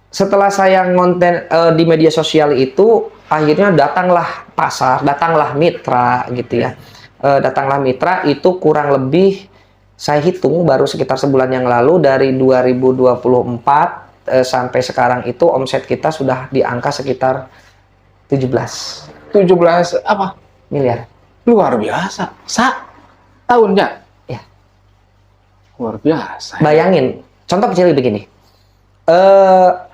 Setelah saya ngonten di media sosial itu, akhirnya datanglah pasar, datanglah mitra gitu ya. Datanglah mitra itu kurang lebih saya hitung baru sekitar sebulan yang lalu dari 2024 sampai sekarang itu omset kita sudah di angka sekitar 17 apa? miliar. Luar biasa. Tahunnya. Ya. Luar biasa. Bayangin, contoh kecil begini.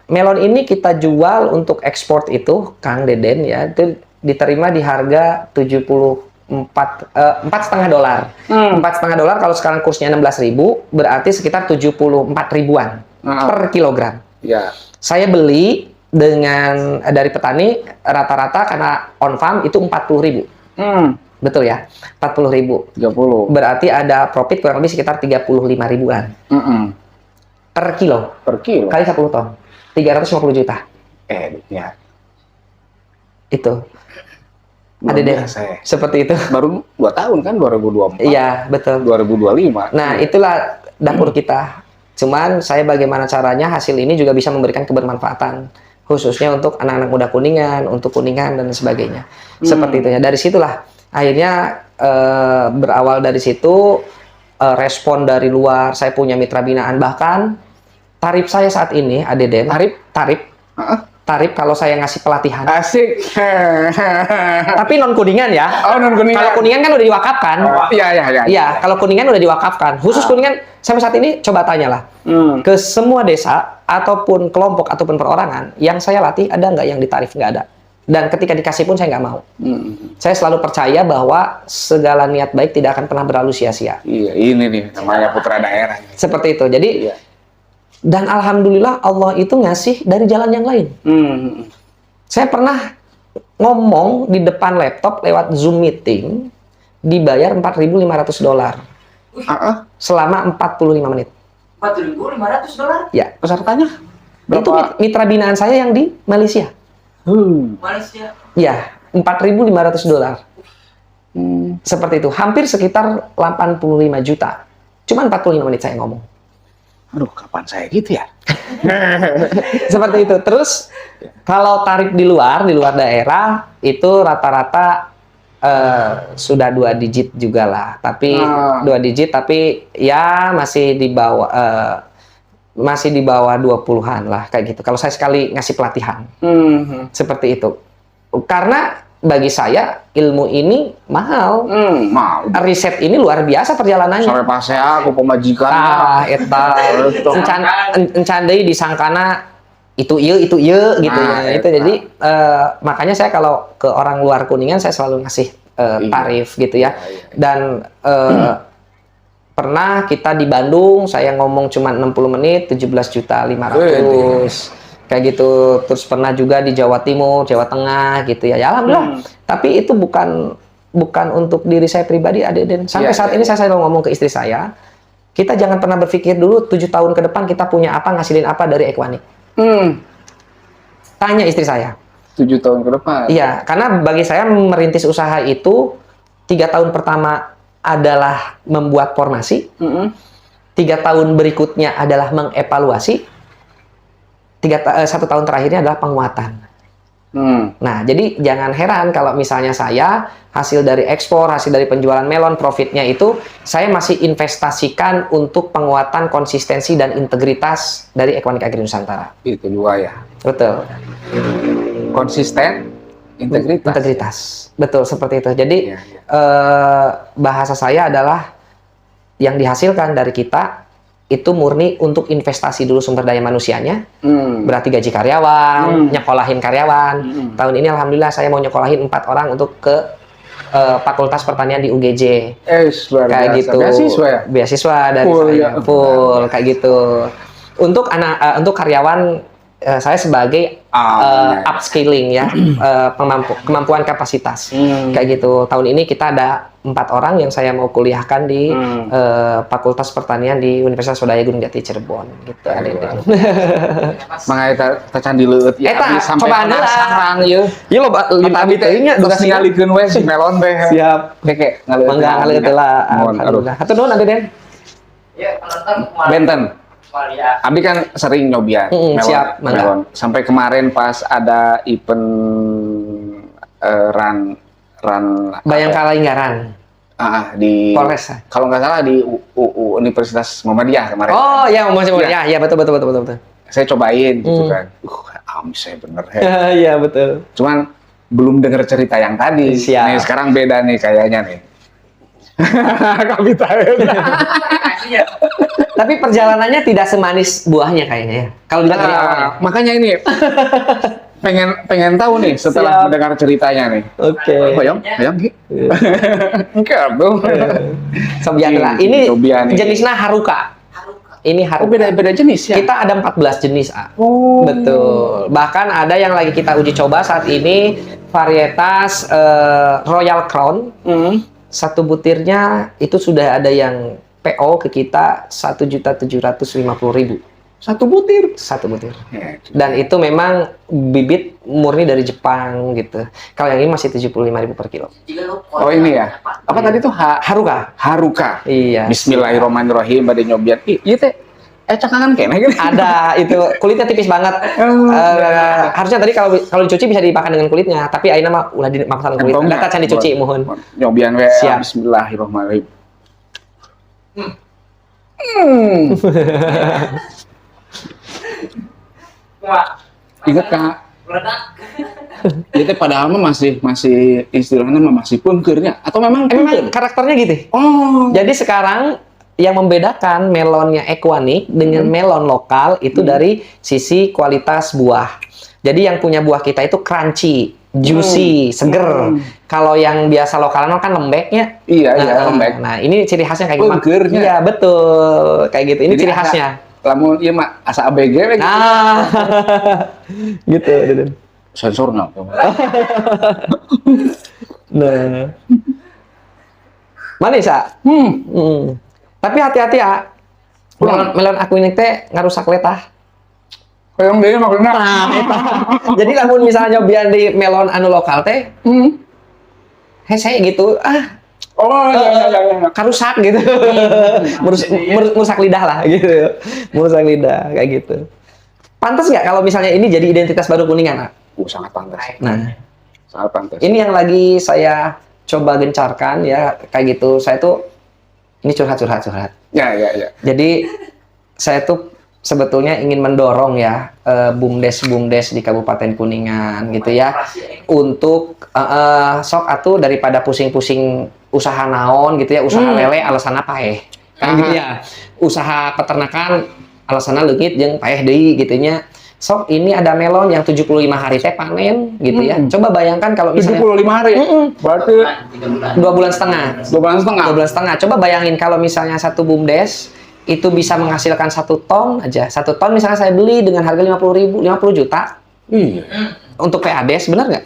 Melon ini kita jual untuk ekspor itu, Kang Deden ya, itu diterima di harga 4,5 dolar. 4,5 dolar kalau sekarang kursnya 16.000 berarti sekitar 74 ribuan per kilogram. Ya. Saya beli dengan dari petani rata-rata karena on farm itu 40.000. Betul ya, 40.000. 30. Berarti ada profit kurang lebih sekitar 35 ribuan per kilo. Per kilo. Kali 10 ton, 350 juta. Ya. Itu. Luar Ada deh, biasa ya. seperti itu. Baru 2 tahun kan, 2024. Iya, betul. 2025. Nah, itulah dapur kita. Cuman saya bagaimana caranya hasil ini juga bisa memberikan kebermanfaatan. Khususnya untuk anak-anak muda Kuningan, untuk Kuningan dan sebagainya. Seperti itu ya. Dari situlah akhirnya berawal dari situ respon dari luar. Saya punya mitra binaan, bahkan tarif saya saat ini Adeden. Tarif kalau saya ngasih pelatihan. Asik. Tapi non Kuningan ya. Oh, non Kuningan. Kalau Kuningan kan udah diwakafkan. Iya. Iya, kalau Kuningan udah diwakafkan. Khusus Kuningan sampai saat ini coba tanyalah ke semua desa ataupun kelompok ataupun perorangan yang saya latih ada nggak yang ditarif? Nggak ada. Dan ketika dikasih pun saya nggak mau. Saya selalu percaya bahwa segala niat baik tidak akan pernah berlalu sia-sia. Iya, ini nih namanya putra daerah. Seperti itu. Jadi dan alhamdulillah Allah itu ngasih dari jalan yang lain. Saya pernah ngomong di depan laptop lewat Zoom meeting dibayar 4.500 dolar selama 45 menit. 4.500 dolar. Ya, Pesertanya itu mitra binaan saya yang di Malaysia. Malaysia. Ya, 4.500 dolar. Seperti itu, hampir sekitar 85 juta. Cuma 45 menit saya ngomong. Aduh, kapan saya gitu ya? Seperti itu. Terus kalau tarif di luar daerah itu rata-rata sudah 2 digit juga lah. Tapi 2 digit tapi ya masih di bawah masih di bawah 20-an lah kayak gitu. Kalau saya sekali ngasih pelatihan. Seperti itu. Karena bagi saya ilmu ini mahal. Mau. Riset ini luar biasa perjalanannya. Sampai pas saya aku pemajikan. Eta encan deui disangkana itu iya gitu Nah, ya. Itu eta. jadi makanya saya kalau ke orang luar Kuningan saya selalu ngasih tarif gitu ya. Dan pernah kita di Bandung saya ngomong cuma 60 menit 17.500.000 kayak gitu. Terus pernah juga di Jawa Timur, Jawa Tengah gitu ya. Ya alhamdulillah. Tapi itu bukan untuk diri saya pribadi, Aden. Sampai saat ini saya selalu ngomong ke istri saya, kita jangan pernah berpikir dulu 7 tahun ke depan kita punya apa, ngasilin apa dari Equanic. Tanya istri saya. 7 tahun ke depan. Iya, karena bagi saya merintis usaha itu 3 tahun pertama adalah membuat formasi, 3 tahun berikutnya adalah mengevaluasi, 1 tahun terakhirnya adalah penguatan. Nah, jadi jangan heran kalau misalnya saya hasil dari ekspor, hasil dari penjualan melon, profitnya itu saya masih investasikan untuk penguatan konsistensi dan integritas dari Equanic Agri Nusantara. Itu dua ya. Betul. Konsisten, Integritas. Betul, seperti itu. Jadi Iya. bahasa saya adalah yang dihasilkan dari kita itu murni untuk investasi dulu sumber daya manusianya. Berarti gaji karyawan, nyekolahin karyawan. Tahun ini alhamdulillah saya mau nyekolahin 4 orang untuk ke Fakultas Pertanian di UGJ. Luar Kayak biasa. gitu. Beasiswa ya? Beasiswa dari Full, saya. ya. Full kayak gitu. Untuk untuk karyawan saya sebagai upscaling ya, kemampuan kapasitas. Kayak gitu. Tahun ini kita ada 4 orang yang saya mau kuliahkan di Fakultas Pertanian di Universitas Swadaya Gunung Jati Cirebon gitu. Mangga eta can dileueut ya. Eta, Abdi sampai cobaan heula. penasaran ieu. Ieu loba Abdi teh nya geus ningalikeun we si melon teh. Siap. Keke ngaleueut. Mangga ngaleueut heula. Alhamdulillah. Hatur nuhun Aden. Ya, penonton kemarin. Benten. Ya. Abdi kan sering nyobian siap, mangga. melon. Sampai kemarin pas ada event run Bayangkara Linggaran. di Polres. kalau nggak salah di Universitas Muhammadiyah kemarin. Oh, ya masih ya betul. Saya cobain gitu kan. Saya bener ya. Iya, betul. Cuman belum dengar cerita yang tadi. Siap. Nih sekarang beda nih kayaknya nih. Kapitain. Tapi perjalanannya tidak semanis buahnya kayaknya ya. Kalau dilihat dari awalnya. Makanya ini pengen tahu nih setelah Siap. mendengar ceritanya nih. Oke. Hoyong Ki. Enggak dong. Sobianlah. Ini Sobian ini. jenisnya Haruka. Ini Haruka. Oh, beda jenis ya. Kita ada 14 jenis, A. Oh. Betul. Bahkan ada yang lagi kita uji coba saat ini varietas Royal Crown. Satu butirnya itu sudah ada yang PO ke kita 1.750.000. Satu butir. Satu butir. Dan itu memang bibit murni dari Jepang gitu. Kalau yang ini masih 75.000 per kilo. Oh ini ya. Apa tadi tuh Haruka. Haruka. Iya. Bismillahirrahmanirrahim pada nyobian. Iya teh. Cakangan kene gitu. Ada itu kulitnya tipis banget. Harusnya tadi kalau dicuci bisa dimakan dengan kulitnya, tapi ayeuna mah udah dimakan kulit. Entongnya. Data can dicuci mohon. Nyobian we. Siap. Bismillahirrahmanirrahim. Ingat Kak. Meledak. Itu padahal mah masih istilahnya mah masih pungkernya atau memang Memang karakternya gitu. Oh. Jadi sekarang yang membedakan melonnya Equanic dengan melon lokal itu dari sisi kualitas buah. Jadi yang punya buah kita itu crunchy, juicy, seger. Kalau yang biasa lokalan kan lembeknya. Iya, lembek. Nah, ini ciri khasnya kayak gimana? Pungkernya. Iya, betul. Kayak gitu. Ini Jadi ciri asa- khasnya. Lamun ieu mah asa ABG we gitu. Gitu. Deden. Sensorna. Nah. Manis, ah? Tapi hati-hati ya. Melon aku ini teh ngarusak letah. Yang dia maksudnya. Jadi lamun misalnya nyobian di melon anu lokal teh, hese gitu. Oh, iya. Karusak gitu. Merusak lidah lah gitu. Merusak lidah kayak gitu. Pantas nggak kalau misalnya ini jadi identitas baru Kuningan, Nak? Sangat pantas. Nah, Sangat pantas. ini yang lagi saya coba gencarkan ya kayak gitu. Saya tuh ini curhat. Ya. Jadi saya tuh sebetulnya ingin mendorong ya bumdes di Kabupaten Kuningan gitu ya untuk sok atuh daripada pusing-pusing usaha naon gitu ya, usaha lele alasanna paeh kan gitu ya, usaha peternakan alasanna leungit jeung paeh deui gitu nya. Sok ini ada melon yang 75 hari teh panen gitu ya. Coba bayangkan kalau misalnya 75 hari. Berarti 2 bulan setengah. 2 bulan setengah. 2 bulan setengah. Coba bayangin kalau misalnya satu bumdes itu bisa menghasilkan 1 ton aja. 1 ton misalnya saya beli dengan harga 50 juta. Iya. Untuk PADES benar nggak?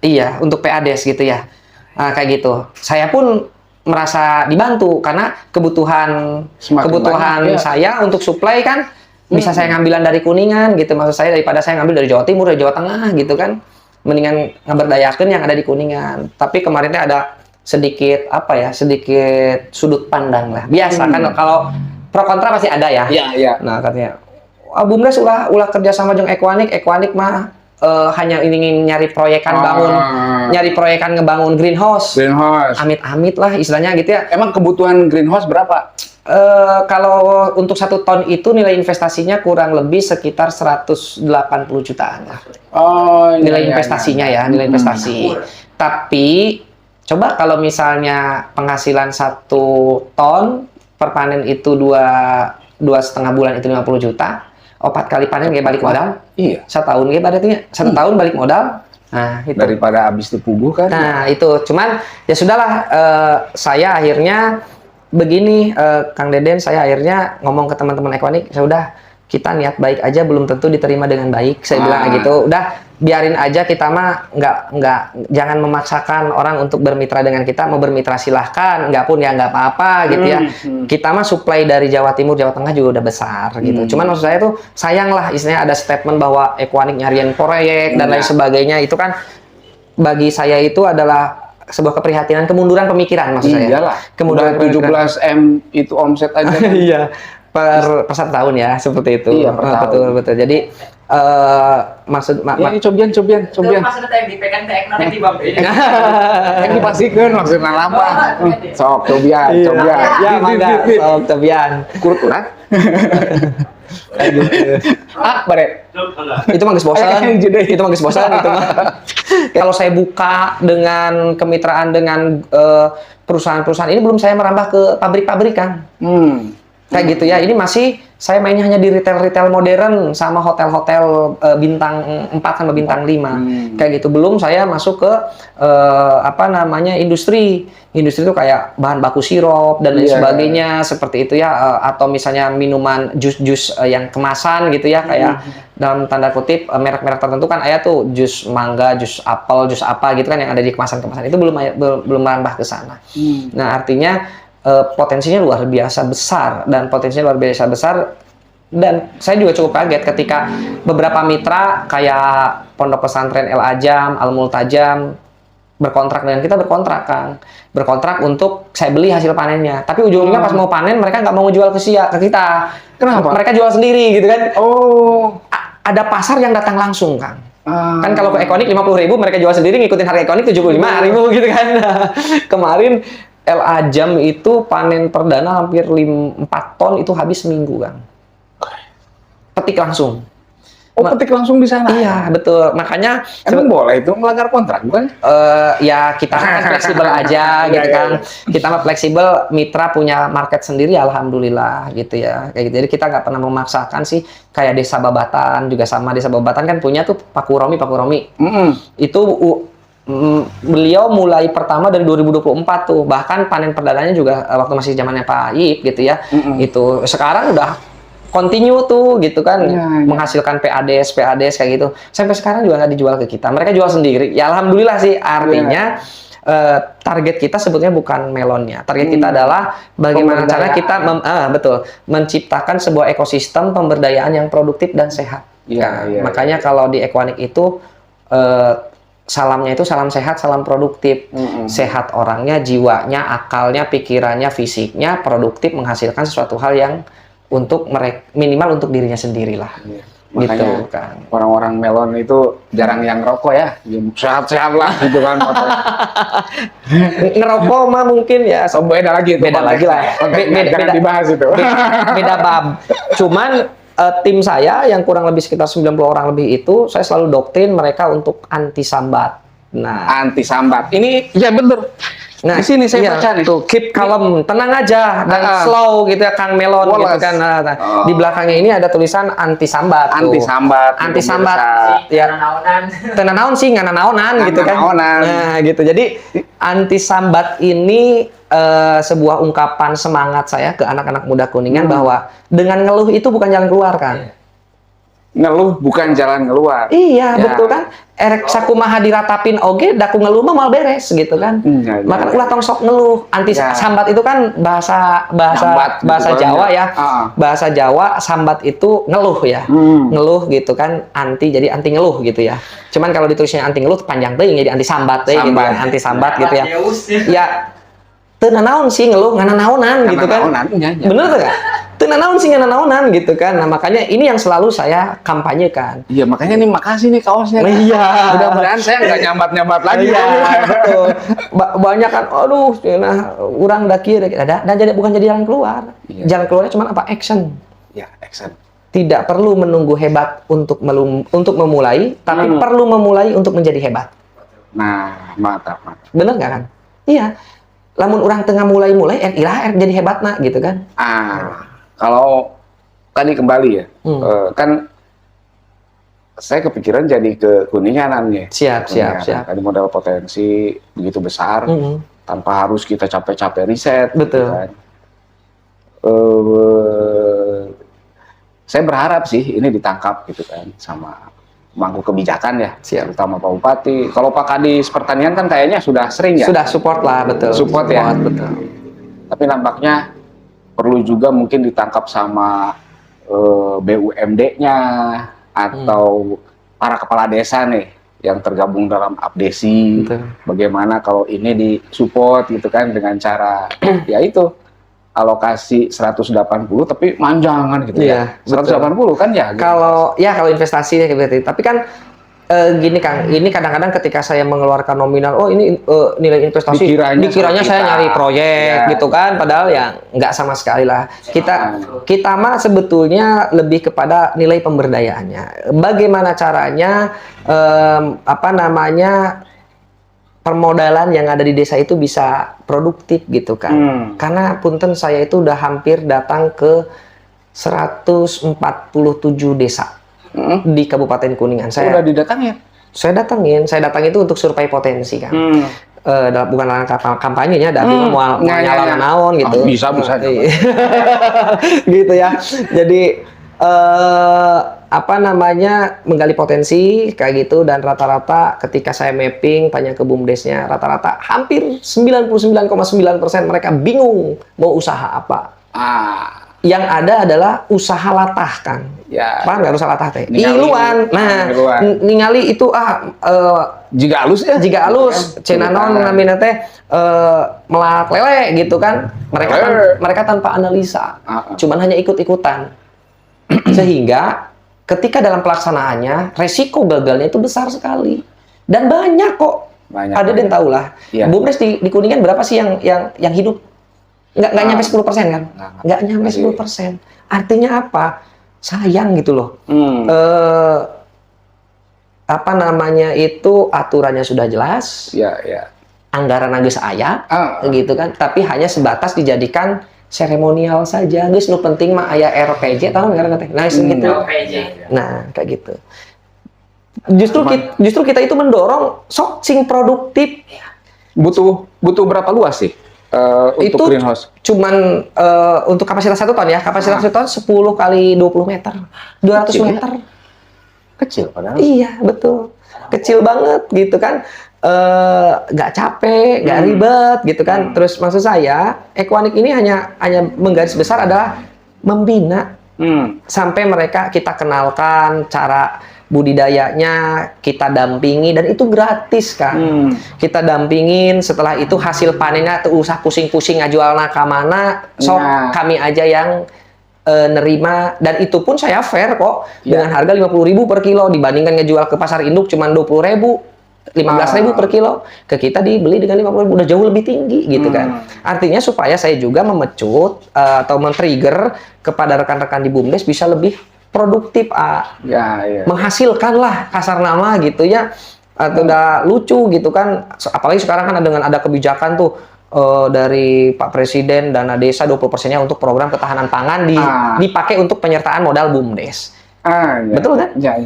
Iya, untuk PADES gitu ya. Nah, kayak gitu. Saya pun merasa dibantu karena kebutuhan banyak, ya. saya untuk supply kan bisa saya ngambilan dari Kuningan gitu. Maksud saya daripada saya ngambil dari Jawa Timur, dari Jawa Tengah gitu kan. Mendingan ngaberdayakeun yang ada di Kuningan. Tapi kemarin teh ada sedikit sedikit sudut pandang lah. Biasa kan kalau pro kontra pasti ada ya. Iya. Nah, katanya bumdes ulah kerja sama jeung Equanic mah hanya ingin nyari proyekan ngebangun greenhouse. Amit-amit lah istilahnya gitu ya. Emang kebutuhan greenhouse berapa? Kalau untuk 1 ton itu nilai investasinya kurang lebih sekitar 180 jutaan lah. Nilai investasinya ya, nilai investasi. Tapi coba kalau misalnya penghasilan 1 ton per panen itu 2,5 bulan itu 50 juta, 4 kali panen kayak balik modal. Iya. 1 tahun kayak berarti 1 tahun balik modal. Nah, itu. Daripada habis dipuguh kan. Nah, itu. Cuman ya sudahlah, saya akhirnya begini, Kang Deden, saya akhirnya ngomong ke teman-teman Equanic, ya udah kita niat baik aja belum tentu diterima dengan baik. Saya bilang gitu, udah biarin aja, kita mah nggak jangan memaksakan orang untuk bermitra dengan kita. Mau bermitra silahkan, nggak pun ya nggak apa-apa gitu ya. Kita mah supply dari Jawa Timur, Jawa Tengah juga udah besar gitu. Cuman maksud saya tuh sayang lah, istilahnya ada statement bahwa Equanic nyariin proyek dan lain sebagainya. Itu kan bagi saya itu adalah sebuah keprihatinan, kemunduran pemikiran maksud saya. Iyalah. Kemunduran 17 M itu omset aja. Iya. Per 1 tahun ya, seperti itu. Iya, per tahun. Betul. Jadi ini cobian. Maksudnya teh dipegang teh ekonomi di bawah. Yang dipasikeun maksudna lama. Sok cobian. Ya, mangga. Sok cobian. Kurut urang. Bare. Itu mah geus bosan. Itu mah geus bosan itu mah. Kalau saya buka dengan kemitraan dengan perusahaan-perusahaan ini, belum saya merambah ke pabrik-pabrik kan. Kayak gitu ya. Ini masih saya mainnya hanya di retail modern sama hotel-hotel bintang 4 sama bintang 5. Kayak gitu. Belum saya masuk ke industri. Industri itu kayak bahan baku sirup dan lain sebagainya seperti itu ya, atau misalnya minuman jus yang kemasan gitu ya, kayak dalam tanda kutip merek-merek tertentu kan ada tuh jus mangga, jus apel, jus apa gitu kan yang ada di kemasan-kemasan itu belum merambah ke sana. Nah, artinya potensinya luar biasa besar dan saya juga cukup kaget ketika beberapa mitra kayak Pondok Pesantren El Ajam, Al Multajam berkontrak dengan kita, berkontrak untuk saya beli hasil panennya. Tapi ujungnya pas mau panen mereka nggak mau jual ke kita. Kenapa? Mereka jual sendiri gitu kan. Ada pasar yang datang langsung, Kang. Kan kalau ke Equanic 50.000 mereka jual sendiri, ngikutin harga Equanic 75.000 gitu kan. Kemarin El Ajam itu panen perdana hampir 4 ton itu habis seminggu, Kang. Petik langsung. Petik langsung di sana. Iya, betul. Makanya emang boleh itu melanggar kontrak, bukan? Ya kita kan fleksibel aja gitu kan. Kita mah fleksibel, mitra punya market sendiri, alhamdulillah gitu ya. Kayak gitu. Jadi kita nggak pernah memaksakan sih. Kayak Desa Babatan juga sama, Desa Babatan kan punya tuh Pak Kuromi. Itu beliau mulai pertama dari 2024 tuh. Bahkan panen perdananya juga waktu masih zamannya Pak Ip gitu ya. Itu sekarang udah continue tuh gitu kan, menghasilkan PADES kayak gitu. Sampai sekarang juga nggak dijual ke kita, mereka jual sendiri. Ya alhamdulillah sih, artinya target kita sebetulnya bukan melonnya. Target kita adalah bagaimana cara kita menciptakan sebuah ekosistem pemberdayaan yang produktif dan sehat. Makanya kalau di Equanic itu salamnya itu salam sehat, salam produktif. Sehat orangnya, jiwanya, akalnya, pikirannya, fisiknya, produktif, menghasilkan sesuatu hal yang untuk mereka, minimal untuk dirinya sendiri lah. Makanya gitu kan. orang-orang melon itu jarang yang rokok ya, sehat-sehat lah gitu kan. Ngerokok mah mungkin ya So, beda lagi itu. beda lagi lah. Jangan dibahas itu. Beda bab. Cuman tim saya yang kurang lebih sekitar 90 orang lebih itu, saya selalu doktrin mereka untuk anti sambat. Nah, Anti sambat. Ini ya bener. nah Di sini saya baca nih. tuh, keep calm, tenang aja dan slow gitu ya Kang Melon gitu Wallace. kan. Di belakangnya ini ada tulisan anti sambat. Anti sambat. Anti sambat. Ya, Ya, naonan. tenanaon sih ngananaonan gitu kan. Ngananaonan. Nah, gitu. Jadi anti sambat ini sebuah ungkapan semangat saya ke anak-anak muda Kuningan bahwa dengan ngeluh itu bukan jalan keluar kan. Ngeluh bukan jalan keluar. Iya, Ya. betul kan? Erek sakumaha diratapin oge daku ngeluh mah mal beres gitu kan. Ya, ya. Maka ulah tong sok ngeluh. Anti Ya. sambat itu kan bahasa Sambat gitu kan, Jawa ya. ya. Bahasa Jawa sambat itu ngeluh ya. Ngeluh gitu kan, jadi anti ngeluh gitu ya. Cuman kalau ditulisnya anti ngeluh panjang teuing jadi anti sambat teh gitu Sambat. ya. Anti sambat gitu ya. Deus. Ya teu nanaon sih ngeluh ngananaonan gitu kan. Ngananaonan, ya, ya. Bener tuh kan? Teu nanaon sih ngananaonan gitu kan. Nah, makanya ini yang selalu saya kampanyekan. Iya, makanya nih makasih nih kaosnya. Iya. Mudah-mudahan saya nggak nyambat-nyambat lagi. Iya, betul. Banyak kan, aduh, nah, orang daki ada, dan jadi bukan jadi jalan keluar. Iya. Jalan keluarnya cuma apa? Action. Ya, action. Tidak perlu menunggu hebat untuk memulai, tapi perlu memulai untuk menjadi hebat. Nah, mantap. Bener nggak kan? Iya. Lamun orang tengah mulai, jadi hebat nak gitu kan? Kalau tadi kembali ya, kan saya kepikiran jadi ke Kuninganan ya. Siap. Tadi modal potensi begitu besar, Mm-mm. tanpa harus kita capek-capek riset. Betul. Gitu kan. Saya berharap sih ini ditangkap gitu kan sama mangku kebijakan ya, terutama Pak Bupati. Kalau Pak Kadis Pertanian kan kayaknya sudah sering ya. Sudah support lah, betul. Support ya. Betul. Tapi nampaknya perlu juga mungkin ditangkap sama BUMD-nya atau para kepala desa nih yang tergabung dalam abdesi. Betul. Bagaimana kalau ini disupport gitu kan dengan cara ya itu alokasi 180 tapi manjangan gitu Iya, ya. 180 kan ya. Gitu. Kalau investasi ya berarti. Tapi kan gini Kang, ini kadang-kadang ketika saya mengeluarkan nominal, oh ini nilai investasi, dikiranya saya nyari proyek ya. gitu kan, padahal ya nggak sama sekali lah. Kita mah sebetulnya lebih kepada nilai pemberdayaannya. Bagaimana caranya permodalan yang ada di desa itu bisa produktif gitu kan. Karena punten saya itu udah hampir datang ke 147 desa di Kabupaten Kuningan. Udah didatangin? Saya datangin itu untuk survei potensi kan. Bukan langkah kampanyenya, tapi mau nyala naon gitu. Bisa. Gitu ya. Jadi menggali potensi kayak gitu, dan rata-rata ketika saya mapping tanya ke BUMDesnya, rata-rata hampir 99,9% mereka bingung mau usaha apa. Yang ada adalah usaha latah kan. Ya. Paham nggak usaha latah teh? Ningali. Iluan. Nah, ningali itu jika halus ya. Jika halus, cenanon namina teh melak lele gitu kan. Mereka tanpa analisa. Cuman hanya ikut-ikutan. Sehingga ketika dalam pelaksanaannya resiko gagalnya itu besar sekali. Dan banyak kok. Ada yang tahu lah. Ya. BUMDes di Kuningan berapa sih yang hidup? Nggak nyampe 10% kan? Nggak nyampe 10%. Artinya apa? Sayang gitu loh. Itu aturannya sudah jelas. Ya. Anggaran geus aya, gitu kan. Tapi hanya sebatas dijadikan seremonial saja. Geus nu penting mah aya RPJ, tahu nggak teh? Nah, gitu. Nah, kayak gitu. Justru kita itu mendorong sok sing produktif. Butuh berapa luas sih? Untuk Itu greenhouse cuman untuk kapasitas 1 ton ya, kapasitas 1 ton 10 kali 20 meter, 200 meter. Kecil padahal. Iya, betul. Kecil banget gitu kan. Nggak capek, nggak ribet gitu kan. Terus maksud saya, Equanic ini hanya menggaris besar adalah membina sampai mereka kita kenalkan cara budidayanya, kita dampingi, dan itu gratis kan. Kita dampingin, setelah itu hasil panennya tuh usah pusing-pusing ngajualna ke mana, sok kami aja yang nerima, dan itu pun saya fair kok Ya. dengan harga 50.000 per kilo dibandingkan ngejual ke pasar induk cuma 20.000, 15.000 per kilo, ke kita dibeli dengan 50.000, udah jauh lebih tinggi gitu kan. Artinya supaya saya juga memecut atau men-trigger kepada rekan-rekan di BUMDes bisa lebih produktif, Ya. menghasilkan lah kasar nama gitu ya, atau udah lucu gitu kan. Apalagi sekarang kan dengan ada kebijakan tuh dari Pak Presiden, dana desa 20%-nya untuk program ketahanan pangan dipakai untuk penyertaan modal BUMDes. Ya. Betul kan? Ya.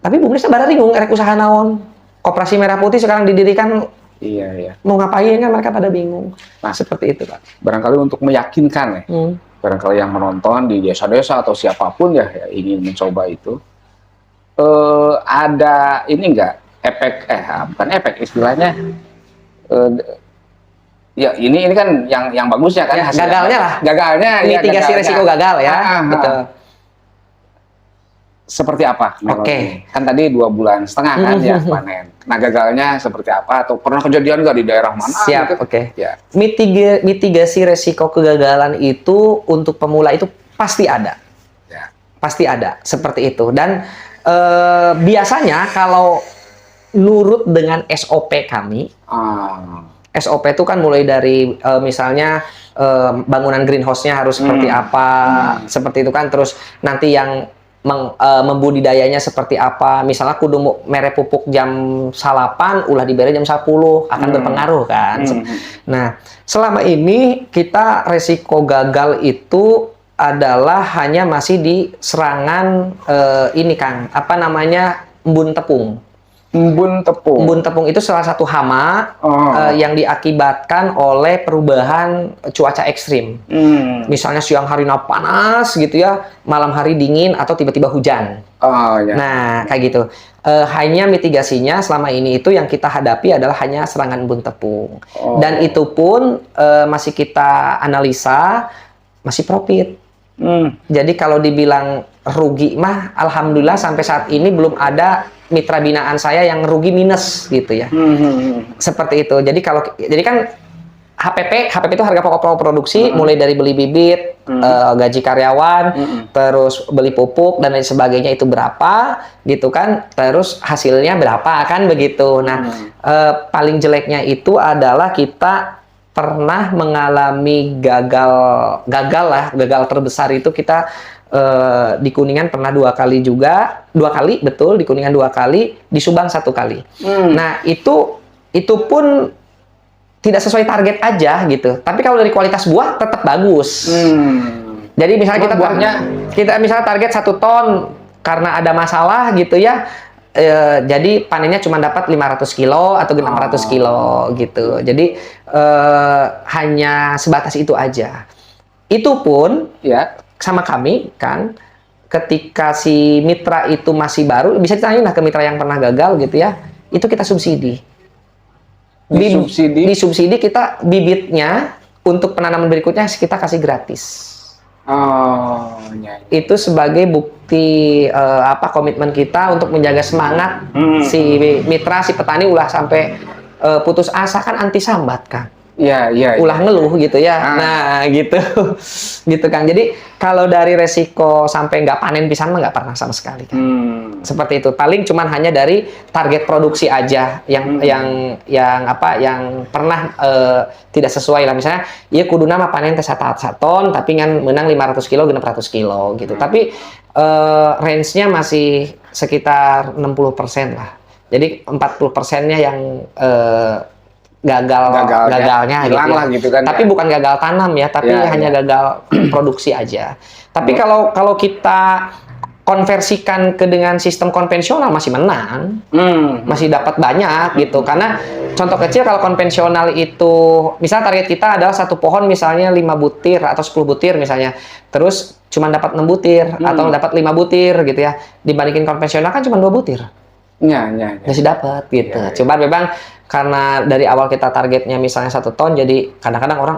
Tapi BUMDes sabar bingung, erek usaha naon. Koperasi Merah Putih sekarang didirikan, Iya. mau ngapain kan mereka pada bingung. Nah, seperti itu Pak. Barangkali untuk meyakinkan ya, barangkali yang menonton di desa-desa atau siapapun ya ingin mencoba itu, ada ini enggak efek, bukan efek istilahnya, ya ini kan yang bagusnya kan, hasilnya. Gagalnya lah. Gagalnya. Mitigasi resiko gagal ya. Betul. Seperti apa? Oke. Kan tadi 2,5 bulan kan ya panen. Nah gagalnya seperti apa? Atau pernah kejadian nggak di daerah mana? Siap, gitu? oke. Ya. Mitigasi resiko kegagalan itu untuk pemula itu pasti ada. Ya. Pasti ada, seperti itu. Dan biasanya kalau nurut dengan SOP kami, SOP itu kan mulai dari misalnya bangunan greenhouse-nya harus seperti apa, seperti itu kan. Terus nanti yang membudidayanya seperti apa, misalnya kudu mere pupuk jam 8 ulah dibere jam 10 akan berpengaruh kan. Nah selama ini kita resiko gagal itu adalah hanya masih di serangan ini Kang, apa namanya, embun tepung. Embun tepung itu salah satu hama yang diakibatkan oleh perubahan cuaca ekstrim. Misalnya siang hari panas gitu ya, malam hari dingin atau tiba-tiba hujan. Ya. Nah, kayak gitu. Hanya mitigasinya selama ini itu yang kita hadapi adalah hanya serangan embun tepung. Dan itu pun masih kita analisa, masih profit. Jadi kalau dibilang rugi mah, alhamdulillah sampai saat ini belum ada mitra binaan saya yang rugi minus gitu ya. Seperti itu. Jadi kan HPP itu harga pokok produksi, mulai dari beli bibit, gaji karyawan, terus beli pupuk dan lain sebagainya itu berapa gitu kan, terus hasilnya berapa kan begitu. Nah, paling jeleknya itu adalah kita pernah mengalami gagal terbesar itu kita di Kuningan pernah 2 kali juga, 2 kali betul, di Kuningan 2 kali, di Subang 1 kali. Nah itu pun tidak sesuai target aja gitu. Tapi kalau dari kualitas buah tetap bagus. Jadi misalnya kita misalnya target 1 ton, karena ada masalah gitu ya. Jadi panennya cuma dapat 500 kilo atau 600 kilo gitu. Jadi hanya sebatas itu aja. Itu pun ya sama kami kan, ketika si mitra itu masih baru, bisa ditanyain lah ke mitra yang pernah gagal gitu ya, itu kita subsidi. Disubsidi kita bibitnya untuk penanaman berikutnya kita kasih gratis. Itu sebagai bukti komitmen kita untuk menjaga semangat si mitra, si petani ulah sampai putus asa kan, anti sambat kan. Ulah ngeluh gitu ya. Nah gitu gitu Kang. Jadi kalau dari resiko sampai nggak panen pisan mah nggak pernah sama sekali kan. Seperti itu. Paling cuman hanya dari target produksi aja yang pernah tidak sesuai lah. Misalnya ya kuduna mah panen teh 1 ton tapi kan menang 500 kilo 600 kilo gitu. Tapi range-nya masih sekitar 60% lah. Jadi 40%-nya yang gagalnya gitu, ya. Gitu kan, tapi bukan gagal tanam ya, tapi hanya gagal produksi aja. Tapi kalau kita konversikan ke dengan sistem konvensional masih menang, masih dapat banyak gitu. Karena contoh kecil, kalau konvensional itu misalnya target kita adalah 1 pohon misalnya 5 butir atau 10 butir misalnya, terus cuma dapat 6 butir atau dapat 5 butir gitu ya, dibandingin konvensional kan cuma 2 butir. Masih dapat gitu. Coba memang karena dari awal kita targetnya misalnya 1 ton, jadi kadang-kadang orang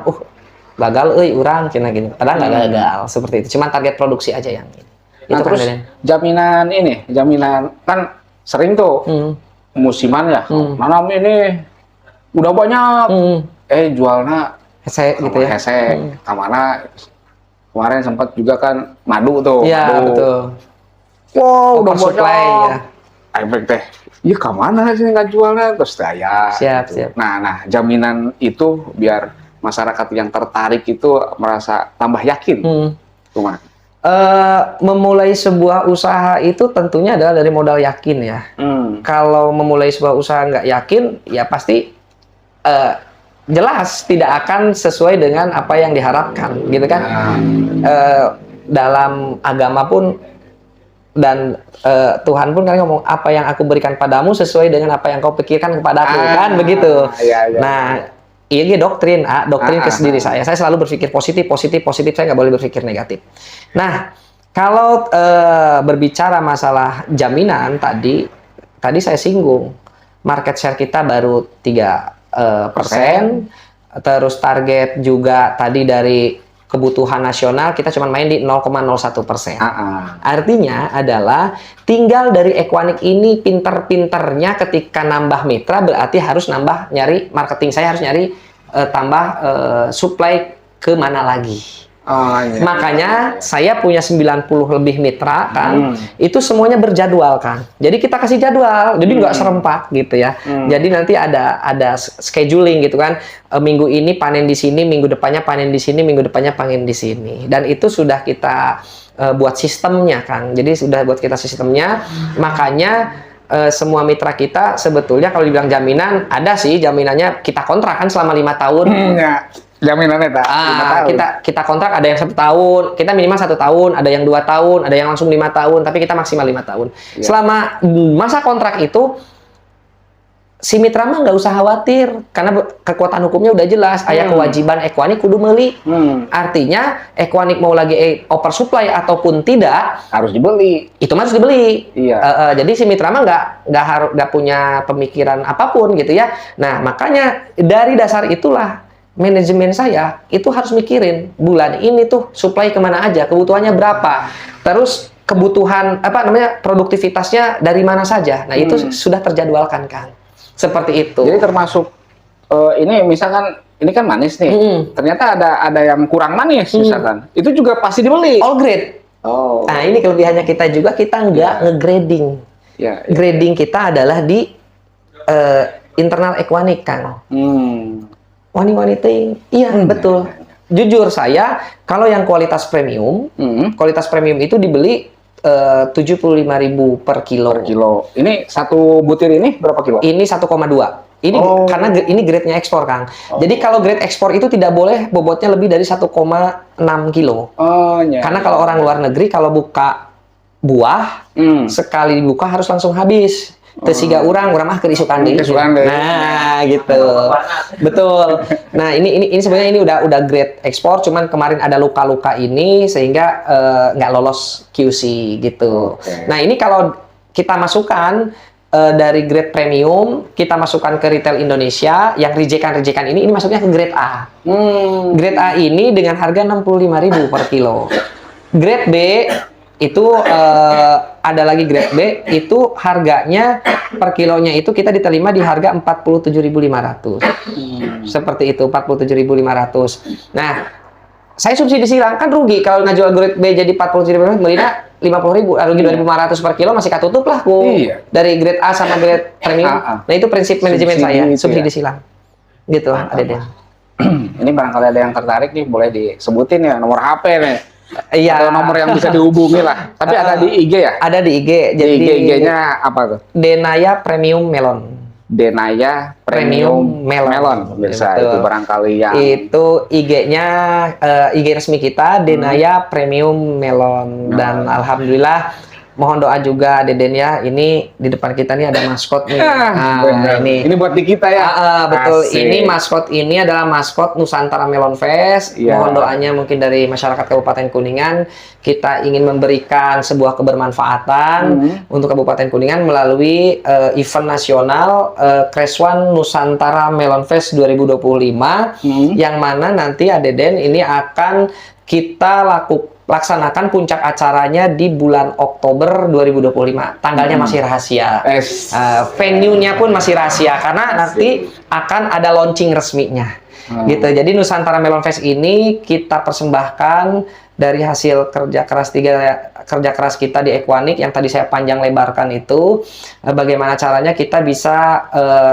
gagal urang cina gitu. Padahal nggak gagal seperti itu. Cuma target produksi aja yang ini. Nah, terus jaminan kan sering tuh musiman ya. Nanam ini udah banyak, jualnya hese gitu ya. Hese, kemana Kemarin sempat juga kan madu tuh. Iya, madu. betul. Wow, udah Oversupply, ya. Efek teh. Iya kemana sih nggak jualnya? Terus saya. Siap, gitu. siap. Nah, jaminan itu biar masyarakat yang tertarik itu merasa tambah yakin. Cuma. Memulai sebuah usaha itu tentunya adalah dari modal yakin ya. Kalau memulai sebuah usaha nggak yakin, ya pasti jelas tidak akan sesuai dengan apa yang diharapkan, gitu kan? Dalam agama pun dan Tuhan pun kan ngomong apa yang aku berikan padamu sesuai dengan apa yang kau pikirkan kepadaku, kan begitu. Iya. Nah, ini doktrin, doktrin ke diri saya. Saya selalu berpikir positif. Saya nggak boleh berpikir negatif. Nah, kalau berbicara masalah jaminan tadi saya singgung market share kita baru 3%, terus target juga tadi dari kebutuhan nasional kita cuma main di 0,01%. Artinya adalah tinggal dari Equanic ini pinter-pinternya ketika nambah mitra berarti harus nambah nyari marketing, saya harus nyari tambah supply ke mana lagi. Makanya saya punya 90 lebih mitra kan, itu semuanya berjadwal kan. Jadi kita kasih jadwal, jadi nggak serempak gitu ya. Jadi nanti ada scheduling gitu kan. Minggu ini panen di sini, minggu depannya panen di sini, minggu depannya panen di sini. Dan itu sudah kita buat sistemnya kan. Jadi sudah buat kita sistemnya. Makanya semua mitra kita sebetulnya kalau dibilang jaminan ada sih jaminannya, kita kontrak kan selama 5 tahun. Jaminannya kita kontrak ada yang 1 tahun, kita minimal 1 tahun, ada yang 2 tahun, ada yang langsung 5 tahun, tapi kita maksimal 5 tahun. Selama masa kontrak itu si mitra mah nggak usah khawatir karena kekuatan hukumnya udah jelas. Aya kewajiban Equanic kudu meuli. Artinya Equanic mau lagi oversupply ataupun tidak harus dibeli. Itu mah harus dibeli. Jadi si mitra mah nggak punya pemikiran apapun gitu ya. Nah makanya dari dasar itulah manajemen saya itu harus mikirin bulan ini tuh supply kemana aja, kebutuhannya berapa, terus kebutuhan produktivitasnya dari mana saja. Nah itu sudah terjadwalkan kan, seperti itu. Jadi termasuk ini misalkan ini kan manis nih, ternyata ada yang kurang manis misalkan, itu juga pasti dibeli. All grade. Nah ini kelebihannya kita juga, kita nggak nge-grading. Grading kita adalah di internal Equanic kan. Wanita, iya betul. Jujur saya, kalau yang kualitas premium itu dibeli 75.000 per kilo. Ini satu butir ini berapa kilo? Ini 1,2. Ini karena ini grade-nya ekspor, Kang. Jadi kalau grade ekspor itu tidak boleh bobotnya lebih dari 1,6 kilo. Karena kalau orang luar negeri kalau buka buah sekali dibuka harus langsung habis. Tesiga orang mah kerisukan deh. Nah, gitu. Betul. Nah, ini sebenarnya ini udah grade ekspor, cuman kemarin ada luka-luka ini sehingga nggak lolos QC gitu. Nah, ini kalau kita masukkan dari grade premium, kita masukkan ke retail Indonesia, yang rejekan ini masuknya ke grade A. Grade A ini dengan harga 65.000 per kilo. Grade B itu ada lagi grade B, itu harganya per kilonya itu kita diterima di harga 47.500. Seperti itu, 47.500. Nah, saya subsidi silang kan rugi kalau ngajual grade B jadi 47.500, belinya 50.000, rugi 2.500 per kilo, masih katutup lah dari grade A sama grade premium. Nah, itu prinsip manajemen saya, subsidi silang. Gitu, Deden. Ini barangkali ada yang tertarik nih, boleh disebutin ya nomor HP nih. Iya. Atau nomor yang bisa dihubungi lah. Tapi ada di IG ya? Ada di IG. Jadi IG-nya apa tuh? Denaya Premium Melon. Denaya Premium Melon. Bisa itu barangkali yang itu IG-nya IG resmi kita Denaya Premium Melon. Dan alhamdulillah mohon doa juga Deden ya, ini di depan kita nih ada maskot nih. Ini buat di kita ya. Betul. Ini maskot ini adalah maskot Nusantara Melon Fest. Mohon doanya mungkin dari masyarakat Kabupaten Kuningan, kita ingin memberikan sebuah kebermanfaatan untuk Kabupaten Kuningan melalui event nasional Kreswan Nusantara Melon Fest 2025 yang mana nanti Deden ini akan kita laksanakan puncak acaranya di bulan Oktober 2025. Tanggalnya masih rahasia. Venue-nya pun masih rahasia karena nanti akan ada launching resminya. Gitu. Jadi Nusantara Melon Fest ini kita persembahkan dari hasil kerja keras kita di Equanic yang tadi saya panjang lebarkan itu, bagaimana caranya kita bisa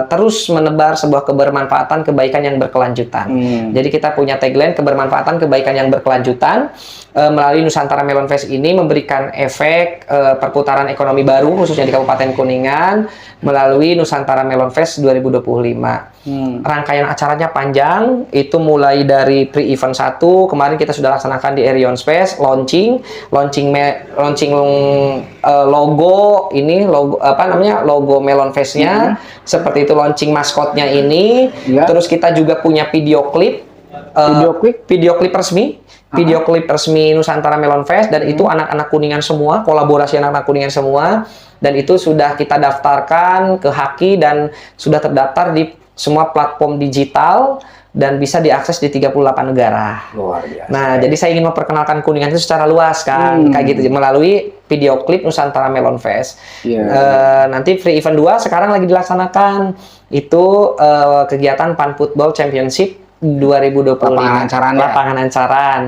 terus menebar sebuah kebermanfaatan kebaikan yang berkelanjutan. Jadi kita punya tagline kebermanfaatan kebaikan yang berkelanjutan. Melalui Nusantara Melon Fest ini memberikan efek perputaran ekonomi baru khususnya di Kabupaten Kuningan melalui Nusantara Melon Fest 2025. Rangkaian acaranya panjang, itu mulai dari pre-event 1, kemarin kita sudah laksanakan di Erion Space, launching logo ini, logo Melon Fest-nya, seperti itu, launching maskotnya ini, terus kita juga punya video klip resmi, video klip resmi Nusantara Melon Fest, dan itu anak-anak Kuningan semua, kolaborasi anak-anak Kuningan semua, dan itu sudah kita daftarkan ke Haki dan sudah terdaftar di semua platform digital dan bisa diakses di 38 negara. Luar biasa. Nah, jadi saya ingin memperkenalkan Kuningan itu secara luas kan, kayak gitu, melalui video klip Nusantara Melon Fest. Nanti free event 2 sekarang lagi dilaksanakan. Itu kegiatan Pan Football Championship 2025. Lapangan Ancaran.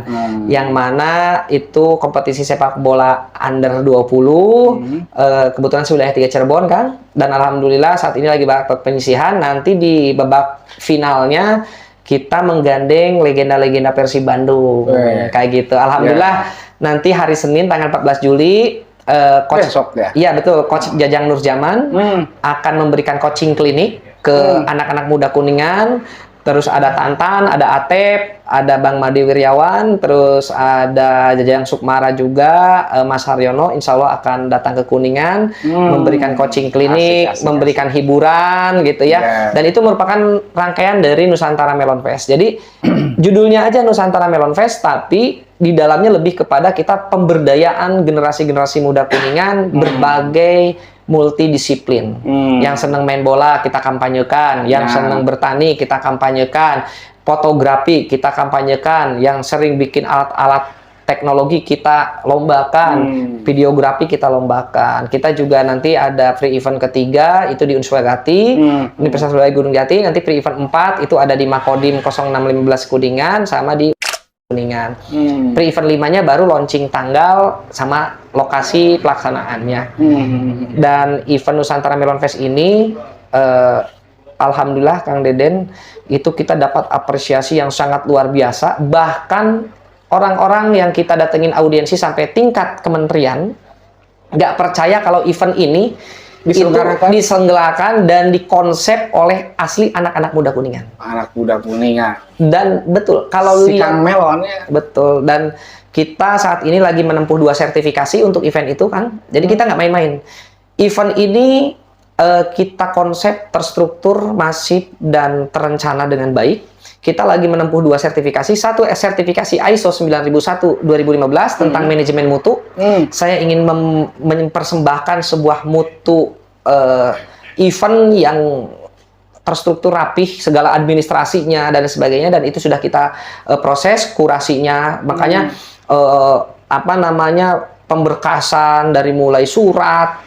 Yang mana itu kompetisi sepak bola under 20. Kebetulan saya wilayah 3 Cirebon kan. Dan alhamdulillah saat ini lagi babak penyisihan. Nanti di babak finalnya kita menggandeng legenda-legenda Persib Bandung. Kayak gitu. Alhamdulillah nanti hari Senin tanggal 14 Juli coach iya betul, coach Jajang Nurjaman akan memberikan coaching klinik ke anak-anak muda Kuningan. Terus ada Tantan, ada Atep, ada Bang Madi Wiryawan, terus ada Jajang Sukmara juga, Mas Haryono insya Allah akan datang ke Kuningan, memberikan coaching klinik, memberikan hiburan gitu ya. Dan itu merupakan rangkaian dari Nusantara Melon Fest. Jadi judulnya aja Nusantara Melon Fest, tapi di dalamnya lebih kepada kita pemberdayaan generasi-generasi muda Kuningan berbagai multidisiplin. Yang senang main bola kita kampanyekan, yang senang bertani kita kampanyekan, fotografi kita kampanyekan, yang sering bikin alat-alat teknologi kita lombakan, videografi kita lombakan. Kita juga nanti ada free event ketiga itu di Unsur Gati, Universitas Budaya Gunung Jati. Nanti free event 4 itu ada di Makodim 0615 Kuningan sama di Kuningan. Pre-event 5-nya baru launching tanggal sama lokasi pelaksanaannya. Dan event Nusantara Melon Fest ini alhamdulillah Kang Deden itu kita dapat apresiasi yang sangat luar biasa. Bahkan orang-orang yang kita datengin audiensi sampai tingkat kementerian nggak percaya kalau event ini diselenggarakan dan dikonsep oleh asli anak-anak muda Kuningan. Anak muda Kuningan. Dan betul, kalau Kang Melonnya. Betul, dan kita saat ini lagi menempuh 2 sertifikasi untuk event itu, Kang. Jadi kita nggak main-main. Event ini kita konsep terstruktur, masif, dan terencana dengan baik. Kita lagi menempuh 2 sertifikasi. Satu sertifikasi ISO 9001 2015 tentang manajemen mutu. Saya ingin mempersembahkan sebuah mutu event yang terstruktur rapih, segala administrasinya dan sebagainya, dan itu sudah kita proses kurasinya. Makanya pemberkasan dari mulai surat,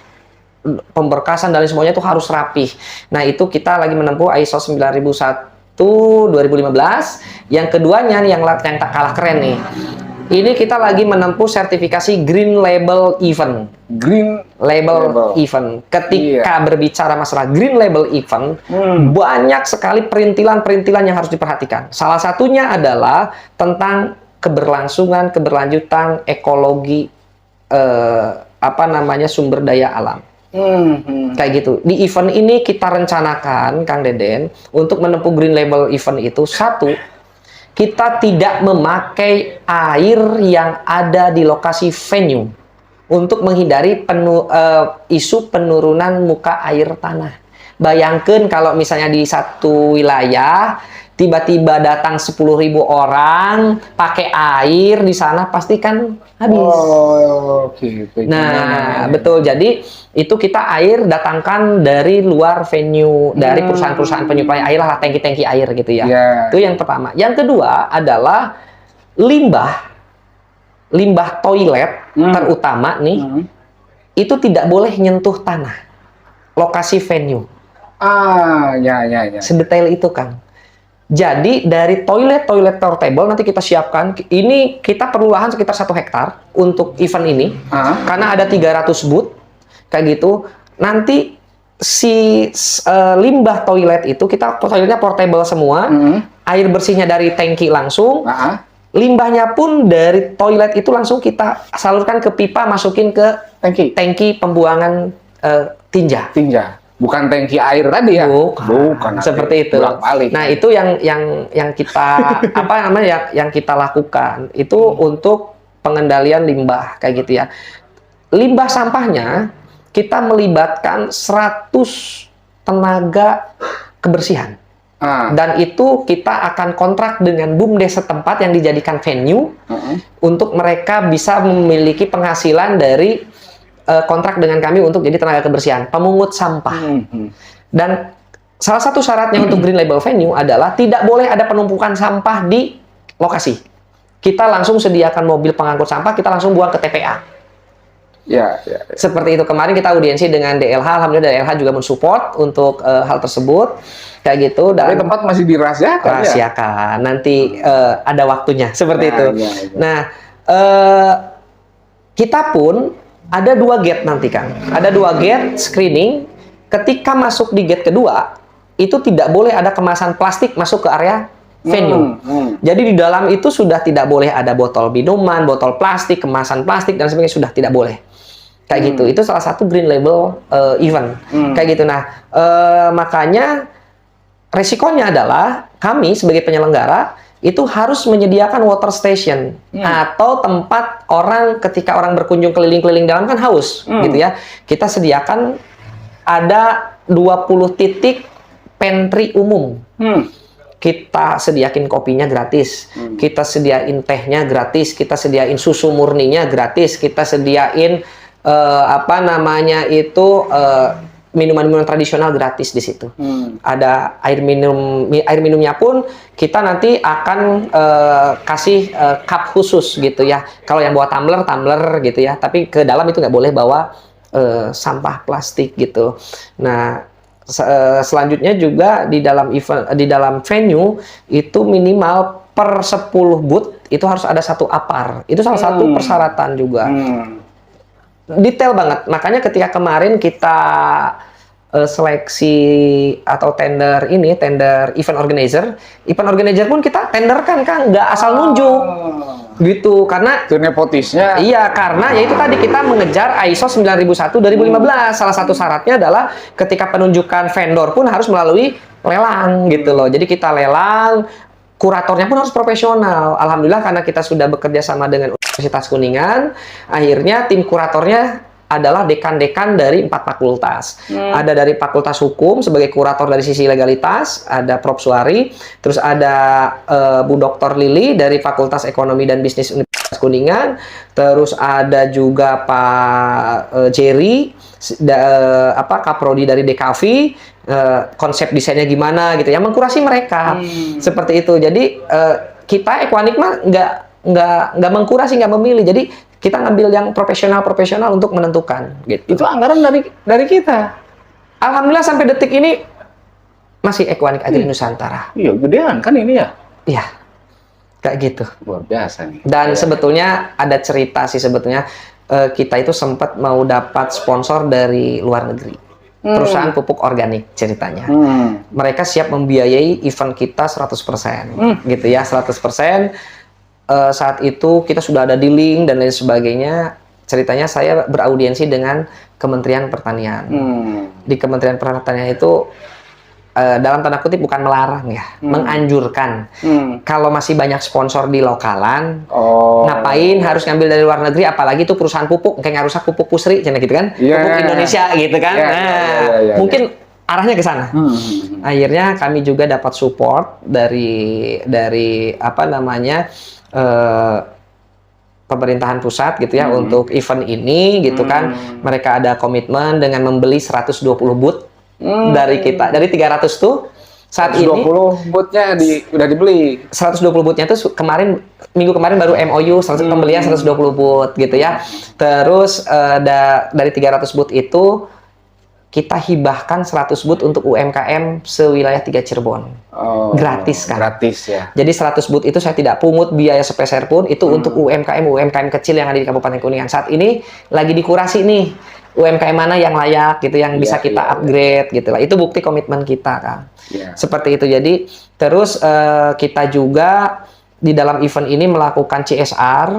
pemberkasan dan semuanya itu harus rapih. Nah, itu kita lagi menempuh ISO 9001 2015. Yang keduanya nih yang tak kalah keren nih. Ini kita lagi menempuh sertifikasi Green Label Event. Green Label Event. Ketika berbicara masalah Green Label Event, banyak sekali perintilan-perintilan yang harus diperhatikan. Salah satunya adalah tentang keberlangsungan, keberlanjutan, ekologi, sumber daya alam. Kayak gitu. Di event ini kita rencanakan, Kang Deden, untuk menempuh Green Label Event itu, satu, kita tidak memakai air yang ada di lokasi venue untuk menghindari isu penurunan muka air tanah. Bayangkan kalau misalnya di satu wilayah tiba-tiba datang 10.000 orang pakai air di sana, pasti kan habis. Nah, betul. Jadi itu kita air datangkan dari luar venue, dari perusahaan-perusahaan penyuplai air lah, tangki-tangki air gitu ya. Itu yang pertama. Yang kedua adalah limbah toilet terutama nih, itu tidak boleh nyentuh tanah, lokasi venue. Sedetail itu, Kang. Jadi dari toilet portable nanti kita siapkan. Ini kita perlu lahan sekitar 1 hektar untuk event ini. Karena ada 300 booth kayak gitu. Nanti si limbah toilet itu toiletnya portable semua. Air bersihnya dari tangki langsung. Limbahnya pun dari toilet itu langsung kita salurkan ke pipa, masukin ke tangki pembuangan tinja. Bukan tangki air tadi ya? Bukan. Seperti itu. Nah, itu yang kita yang kita lakukan itu untuk pengendalian limbah kayak gitu ya. Limbah sampahnya kita melibatkan 100 tenaga kebersihan. Dan itu kita akan kontrak dengan BUMDes setempat yang dijadikan venue untuk mereka bisa memiliki penghasilan dari kontrak dengan kami untuk jadi tenaga kebersihan, pemungut sampah. Dan salah satu syaratnya untuk Green Label Venue adalah tidak boleh ada penumpukan sampah di lokasi. Kita langsung sediakan mobil pengangkut sampah, kita langsung buang ke TPA. Ya. Seperti itu. Kemarin kita audiensi dengan DLH, alhamdulillah DLH juga mensupport untuk hal tersebut. Kayak gitu. Dan tapi tempat masih dirahasiakan. Rahasiakan. Nanti ada waktunya. Seperti itu. Nah, kita pun ada 2 gate nanti kan. Ada 2 gate screening. Ketika masuk di gate kedua, itu tidak boleh ada kemasan plastik masuk ke area venue. Jadi di dalam itu sudah tidak boleh ada botol minuman, botol plastik, kemasan plastik dan sebagainya, sudah tidak boleh. Kayak gitu. Itu salah satu Green Label event. Kayak gitu. Nah, makanya resikonya adalah kami sebagai penyelenggara itu harus menyediakan water station atau tempat orang ketika orang berkunjung keliling-keliling dalam kan haus gitu ya. Kita sediakan ada 20 titik pantry umum. Kita sediain kopinya gratis, kita sediain tehnya gratis, kita sediain susu murninya gratis, kita sediain minuman-minuman tradisional gratis di situ. Ada air minumnya pun kita nanti akan kasih cup khusus gitu ya. Kalau yang bawa tumbler gitu ya. Tapi ke dalam itu nggak boleh bawa sampah plastik gitu. Nah, selanjutnya juga di dalam venue itu minimal per 10 booth itu harus ada 1 apar. Itu salah satu persyaratan juga. Detail banget. Makanya ketika kemarin kita seleksi atau tender event organizer pun kita tenderkan kan, nggak asal nunjuk gitu, karena itu nepotisnya. Iya, karena ya itu tadi kita mengejar ISO 9001 2015. Salah satu syaratnya adalah ketika penunjukan vendor pun harus melalui lelang gitu loh. Jadi kita lelang, kuratornya pun harus profesional. Alhamdulillah karena kita sudah bekerja sama dengan Universitas Kuningan, akhirnya tim kuratornya adalah dekan-dekan dari 4 fakultas. Ada dari Fakultas Hukum sebagai kurator dari sisi legalitas, ada Prof. Suari, terus ada Bu Dr. Lili dari Fakultas Ekonomi dan Bisnis Universitas Kuningan, terus ada juga Pak Jerry, Kaprodi dari DKV, konsep desainnya gimana gitu ya, mengkurasi mereka. Seperti itu. Jadi kita Equanik nggak mengkurasi, nggak memilih. Jadi kita ngambil yang profesional untuk menentukan. Gitu. Itu anggaran dari kita. Alhamdulillah sampai detik ini masih Equanik Agri Nusantara. Iya, gedean kan ini ya? Iya, kayak gitu. Luar biasa nih. Dan sebetulnya ada cerita sih sebetulnya, kita itu sempat mau dapat sponsor dari luar negeri. Perusahaan pupuk organik ceritanya. Mereka siap membiayai event kita 100%. Gitu ya, 100%. Saat itu kita sudah ada dealing dan lain sebagainya. Ceritanya saya beraudiensi dengan Kementerian Pertanian. Di Kementerian Pertanian itu dalam tanda kutip bukan melarang ya, menganjurkan. Kalau masih banyak sponsor di lokalan, ngapain harus ngambil dari luar negeri, apalagi itu perusahaan pupuk, kayak nggak rusak pupuk Pusri, gitu kan? Pupuk Indonesia gitu kan. Mungkin arahnya ke sana. Akhirnya kami juga dapat support dari pemerintahan pusat gitu ya untuk event ini gitu kan. Mereka ada komitmen dengan membeli 120 booth dari kita, dari 300 tuh saat 120 ini 120 bootnya udah dibeli. 120 bootnya tuh minggu kemarin baru MOU pembelian 120 booth gitu ya. Terus dari 300 booth itu kita hibahkan 100 booth untuk UMKM sewilayah 3 Cirebon. Oh, Gratis kan? Gratis ya. Jadi 100 booth itu saya tidak pungut biaya sepeser pun, itu untuk UMKM kecil yang ada di Kabupaten Kuningan. Saat ini lagi dikurasi nih, UMKM mana yang layak gitu, yang bisa kita upgrade gitu lah. Itu bukti komitmen kita kan. Seperti itu. Jadi terus kita juga di dalam event ini melakukan CSR.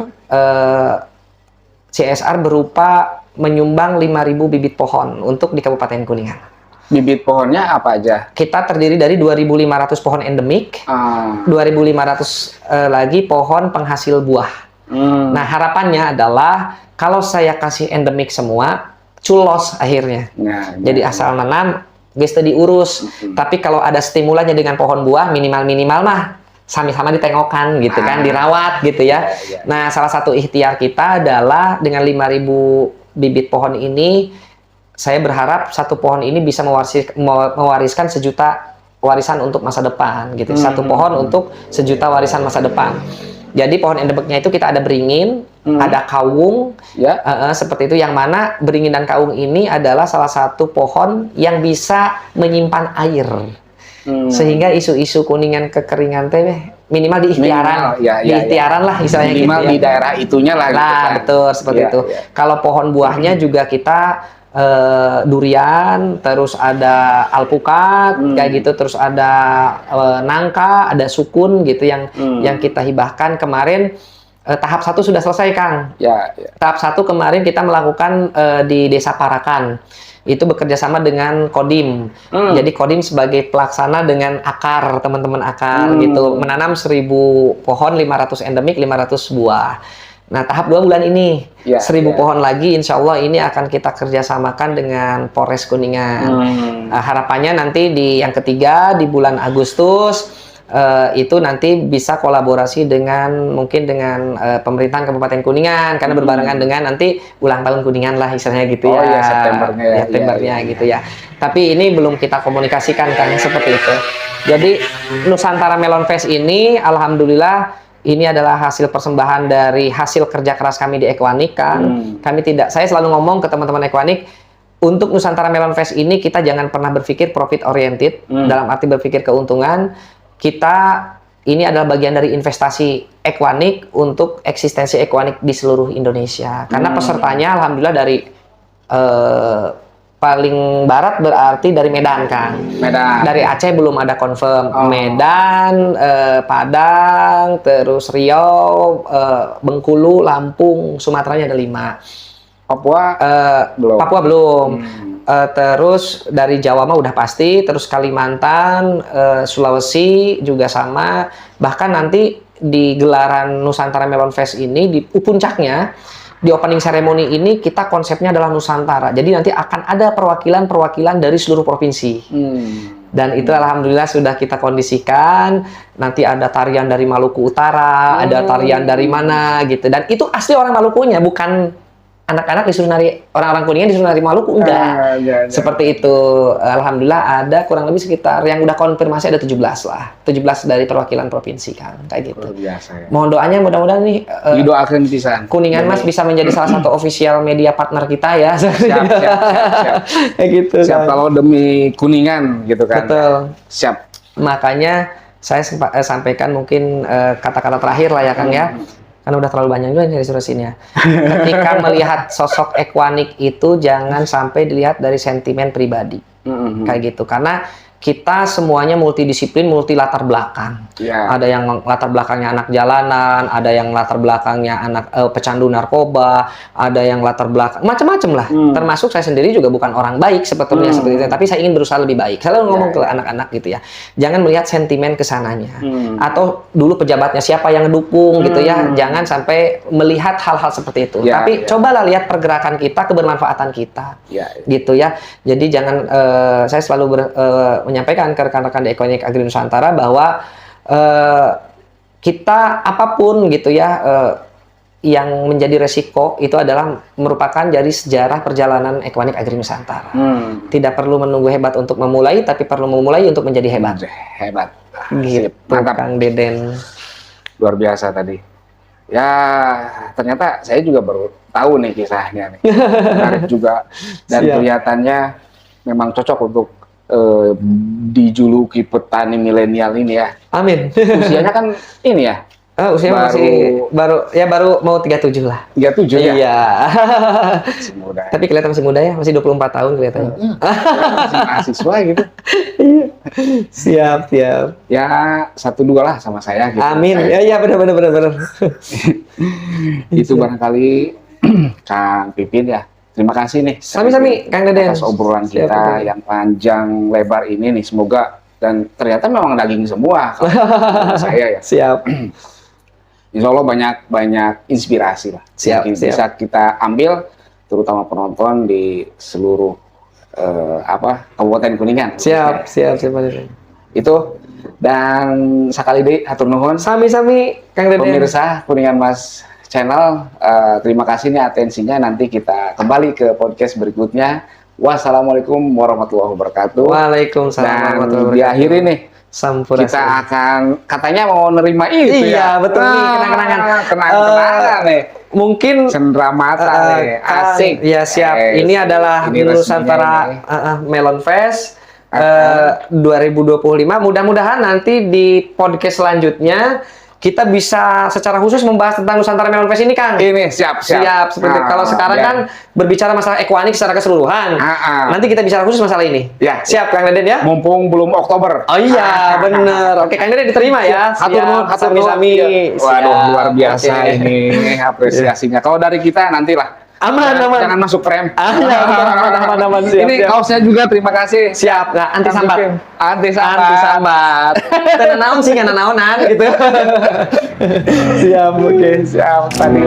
CSR berupa menyumbang 5.000 bibit pohon untuk di Kabupaten Kuningan. Bibit pohonnya apa aja? Kita terdiri dari 2.500 pohon endemik, 2.500 lagi pohon penghasil buah. Nah, harapannya adalah kalau saya kasih endemik semua, culos akhirnya. Jadi asal nanam, geus teu diurus. Tapi kalau ada stimulannya dengan pohon buah, minimal-minimal mah sama-sama ditengokan gitu kan, dirawat gitu ya. Nah, salah satu ikhtiar kita adalah dengan 5.000 bibit pohon ini, saya berharap satu pohon ini bisa mewariskan 1 juta warisan untuk masa depan gitu. Satu pohon untuk 1 juta warisan masa depan. Jadi pohon endemiknya itu kita ada beringin, ada kawung, seperti itu, yang mana beringin dan kawung ini adalah salah satu pohon yang bisa menyimpan air. Sehingga isu-isu Kuningan kekeringan teh minimal diikhtiaran, diikhtiaran lah istilahnya minimal gitu ya. di daerah itunya lah gitu kan. Betul seperti itu. Kalau pohon buahnya juga kita durian, terus ada alpukat kayak gitu, terus ada nangka, ada sukun gitu yang kita hibahkan kemarin. Tahap 1 sudah selesai, Kang. Tahap 1 kemarin kita melakukan di Desa Parakan. Itu bekerja sama dengan Kodim. Jadi Kodim sebagai pelaksana dengan akar, teman-teman akar gitu, menanam 1.000 pohon, 500 endemik, 500 buah. Nah, tahap 2 bulan ini 1.000 pohon lagi, insya Allah ini akan kita kerjasamakan dengan Polres Kuningan. Harapannya nanti di yang ketiga di bulan Agustus itu nanti bisa kolaborasi dengan mungkin dengan pemerintahan Kabupaten Kuningan, karena berbarengan dengan nanti ulang tahun Kuningan lah istilahnya gitu ya. Septembernya gitu ya. Tapi ini belum kita komunikasikan kan seperti itu. Jadi Nusantara Melon Fest ini alhamdulillah ini adalah hasil persembahan dari hasil kerja keras kami di Equanic kan. Saya selalu ngomong ke teman-teman Equanic, untuk Nusantara Melon Fest ini kita jangan pernah berpikir profit oriented, dalam arti berpikir keuntungan. Kita ini adalah bagian dari investasi Equanic untuk eksistensi Equanic di seluruh Indonesia. Karena pesertanya alhamdulillah dari paling barat berarti dari Medan kan. Dari Aceh belum ada confirm. Medan, Padang, terus Riau, Bengkulu, Lampung, Sumateranya ada 5. Papua belum. Terus dari Jawa mah udah pasti, terus Kalimantan, Sulawesi juga sama. Bahkan nanti di gelaran Nusantara Melon Fest ini di puncaknya, di opening ceremony ini kita konsepnya adalah Nusantara. Jadi nanti akan ada perwakilan dari seluruh provinsi. Dan itu alhamdulillah sudah kita kondisikan. Nanti ada tarian dari Maluku Utara, ada tarian dari mana gitu. Dan itu asli orang Malukunya, bukan anak-anak disuruh nari, orang-orang Kuningan disuruh nari Maluku, enggak. Seperti itu. Alhamdulillah ada kurang lebih sekitar yang udah konfirmasi ada 17 lah. 17 dari perwakilan provinsi kan, kayak gitu. Luar biasa ya. Mohon doanya mudah-mudahan nih didoakan pisan. Kuningan Mas bisa menjadi salah satu official media partner kita ya. Siap. Kayak gitu. Siap kan. kalau demi Kuningan gitu kan. Betul. Siap. Makanya saya sampaikan mungkin kata-kata terakhir lah ya Kang ya. Karena udah terlalu banyak juga dari surasinya. Ketika melihat sosok Equanic itu jangan sampai dilihat dari sentimen pribadi. Kayak gitu. Karena kita semuanya multidisiplin, multi latar belakang. Ada yang latar belakangnya anak jalanan, ada yang latar belakangnya anak pecandu narkoba, ada yang latar belakang macam-macam lah. Termasuk saya sendiri juga bukan orang baik sebetulnya seperti itu, tapi saya ingin berusaha lebih baik. Saya ngomong ke anak-anak gitu ya. Jangan melihat sentimen kesananya. Atau dulu pejabatnya siapa yang dukung gitu ya. Jangan sampai melihat hal-hal seperti itu. Tapi cobalah lihat pergerakan kita, kebermanfaatan kita. Gitu ya. Jadi jangan saya selalu menyampaikan ke rekan-rekan di Equanic Agri Nusantara bahwa kita apapun gitu ya yang menjadi resiko itu adalah merupakan dari sejarah perjalanan Equanic Agri Nusantara. Tidak perlu menunggu hebat untuk memulai, tapi perlu memulai untuk menjadi hebat. Gitu, Kang Deden. Luar biasa tadi. Ya, ternyata saya juga baru tahu nih kisahnya nih. Menarik juga dan kelihatannya memang cocok untuk dijuluki petani milenial ini ya. Amin. Usianya kan ini ya, Usia baru mau 37 lah. 37 ya. Iya. Masih muda. Tapi kelihatan masih muda ya, masih 24 tahun kelihatannya. Masih mahasiswa gitu. Iya. Siap. Ya 1-2 lah sama saya gitu. Amin. Ya benar. Itu barangkali Kang Pipin ya. Terima kasih nih. Sami-sami Kang Deden. Atas obrolan Siap, kita betul. yang panjang lebar ini nih, semoga, dan ternyata memang daging semua kalau menurut saya ya. Siap. Insya Allah banyak inspirasi lah. Siap, Yang siap. bisa kita ambil, terutama penonton di seluruh Kabupaten Kuningan. Siap Pak Deden. Itu, dan sekali deh hatur nuhun Sami-sami Kang Deden. pemirsa Kuningan Mas Channel. Terima kasih nih atensinya. Nanti kita kembali ke podcast berikutnya. Wassalamualaikum warahmatullahi wabarakatuh. Waalaikumsalam Dan warahmatullahi wabarakatuh. diakhiri nih, Sampurasun. kita akan katanya mau nerima itu Iya, ya. betul nih, kenang-kenangan. Kenang-kenangan nih. Mungkin Cendera mata nih, Kang, asik. ya siap. Ini adalah ini Nusantara resminya Melon Fest 2025. Mudah-mudahan nanti di podcast selanjutnya kita bisa secara khusus membahas tentang Nusantara Melon Fest ini, Kang. Ini siap. Siap, seperti kalau sekarang ya. kan berbicara masalah ekonomi secara keseluruhan. Nanti kita bicara khusus masalah ini. Ya. Siap, Kang Deden ya. Mumpung belum Oktober. Oh iya, bener. Oke, Kang Deden diterima ya. Hatur nuhun, hatur nuhun. Sami-sami. Waduh, Siap. luar biasa Oke. ini apresiasinya. Kalau dari kita nantilah. Aman. Jangan masuk frame. Ya, aman. Siap, Ini siap. kaosnya juga, terima kasih. Siap, nah, anti sambat. Anti sambat. Anti sambat. Tena naon sih, ngana naonan gitu. Siap, oke. Siap tadi.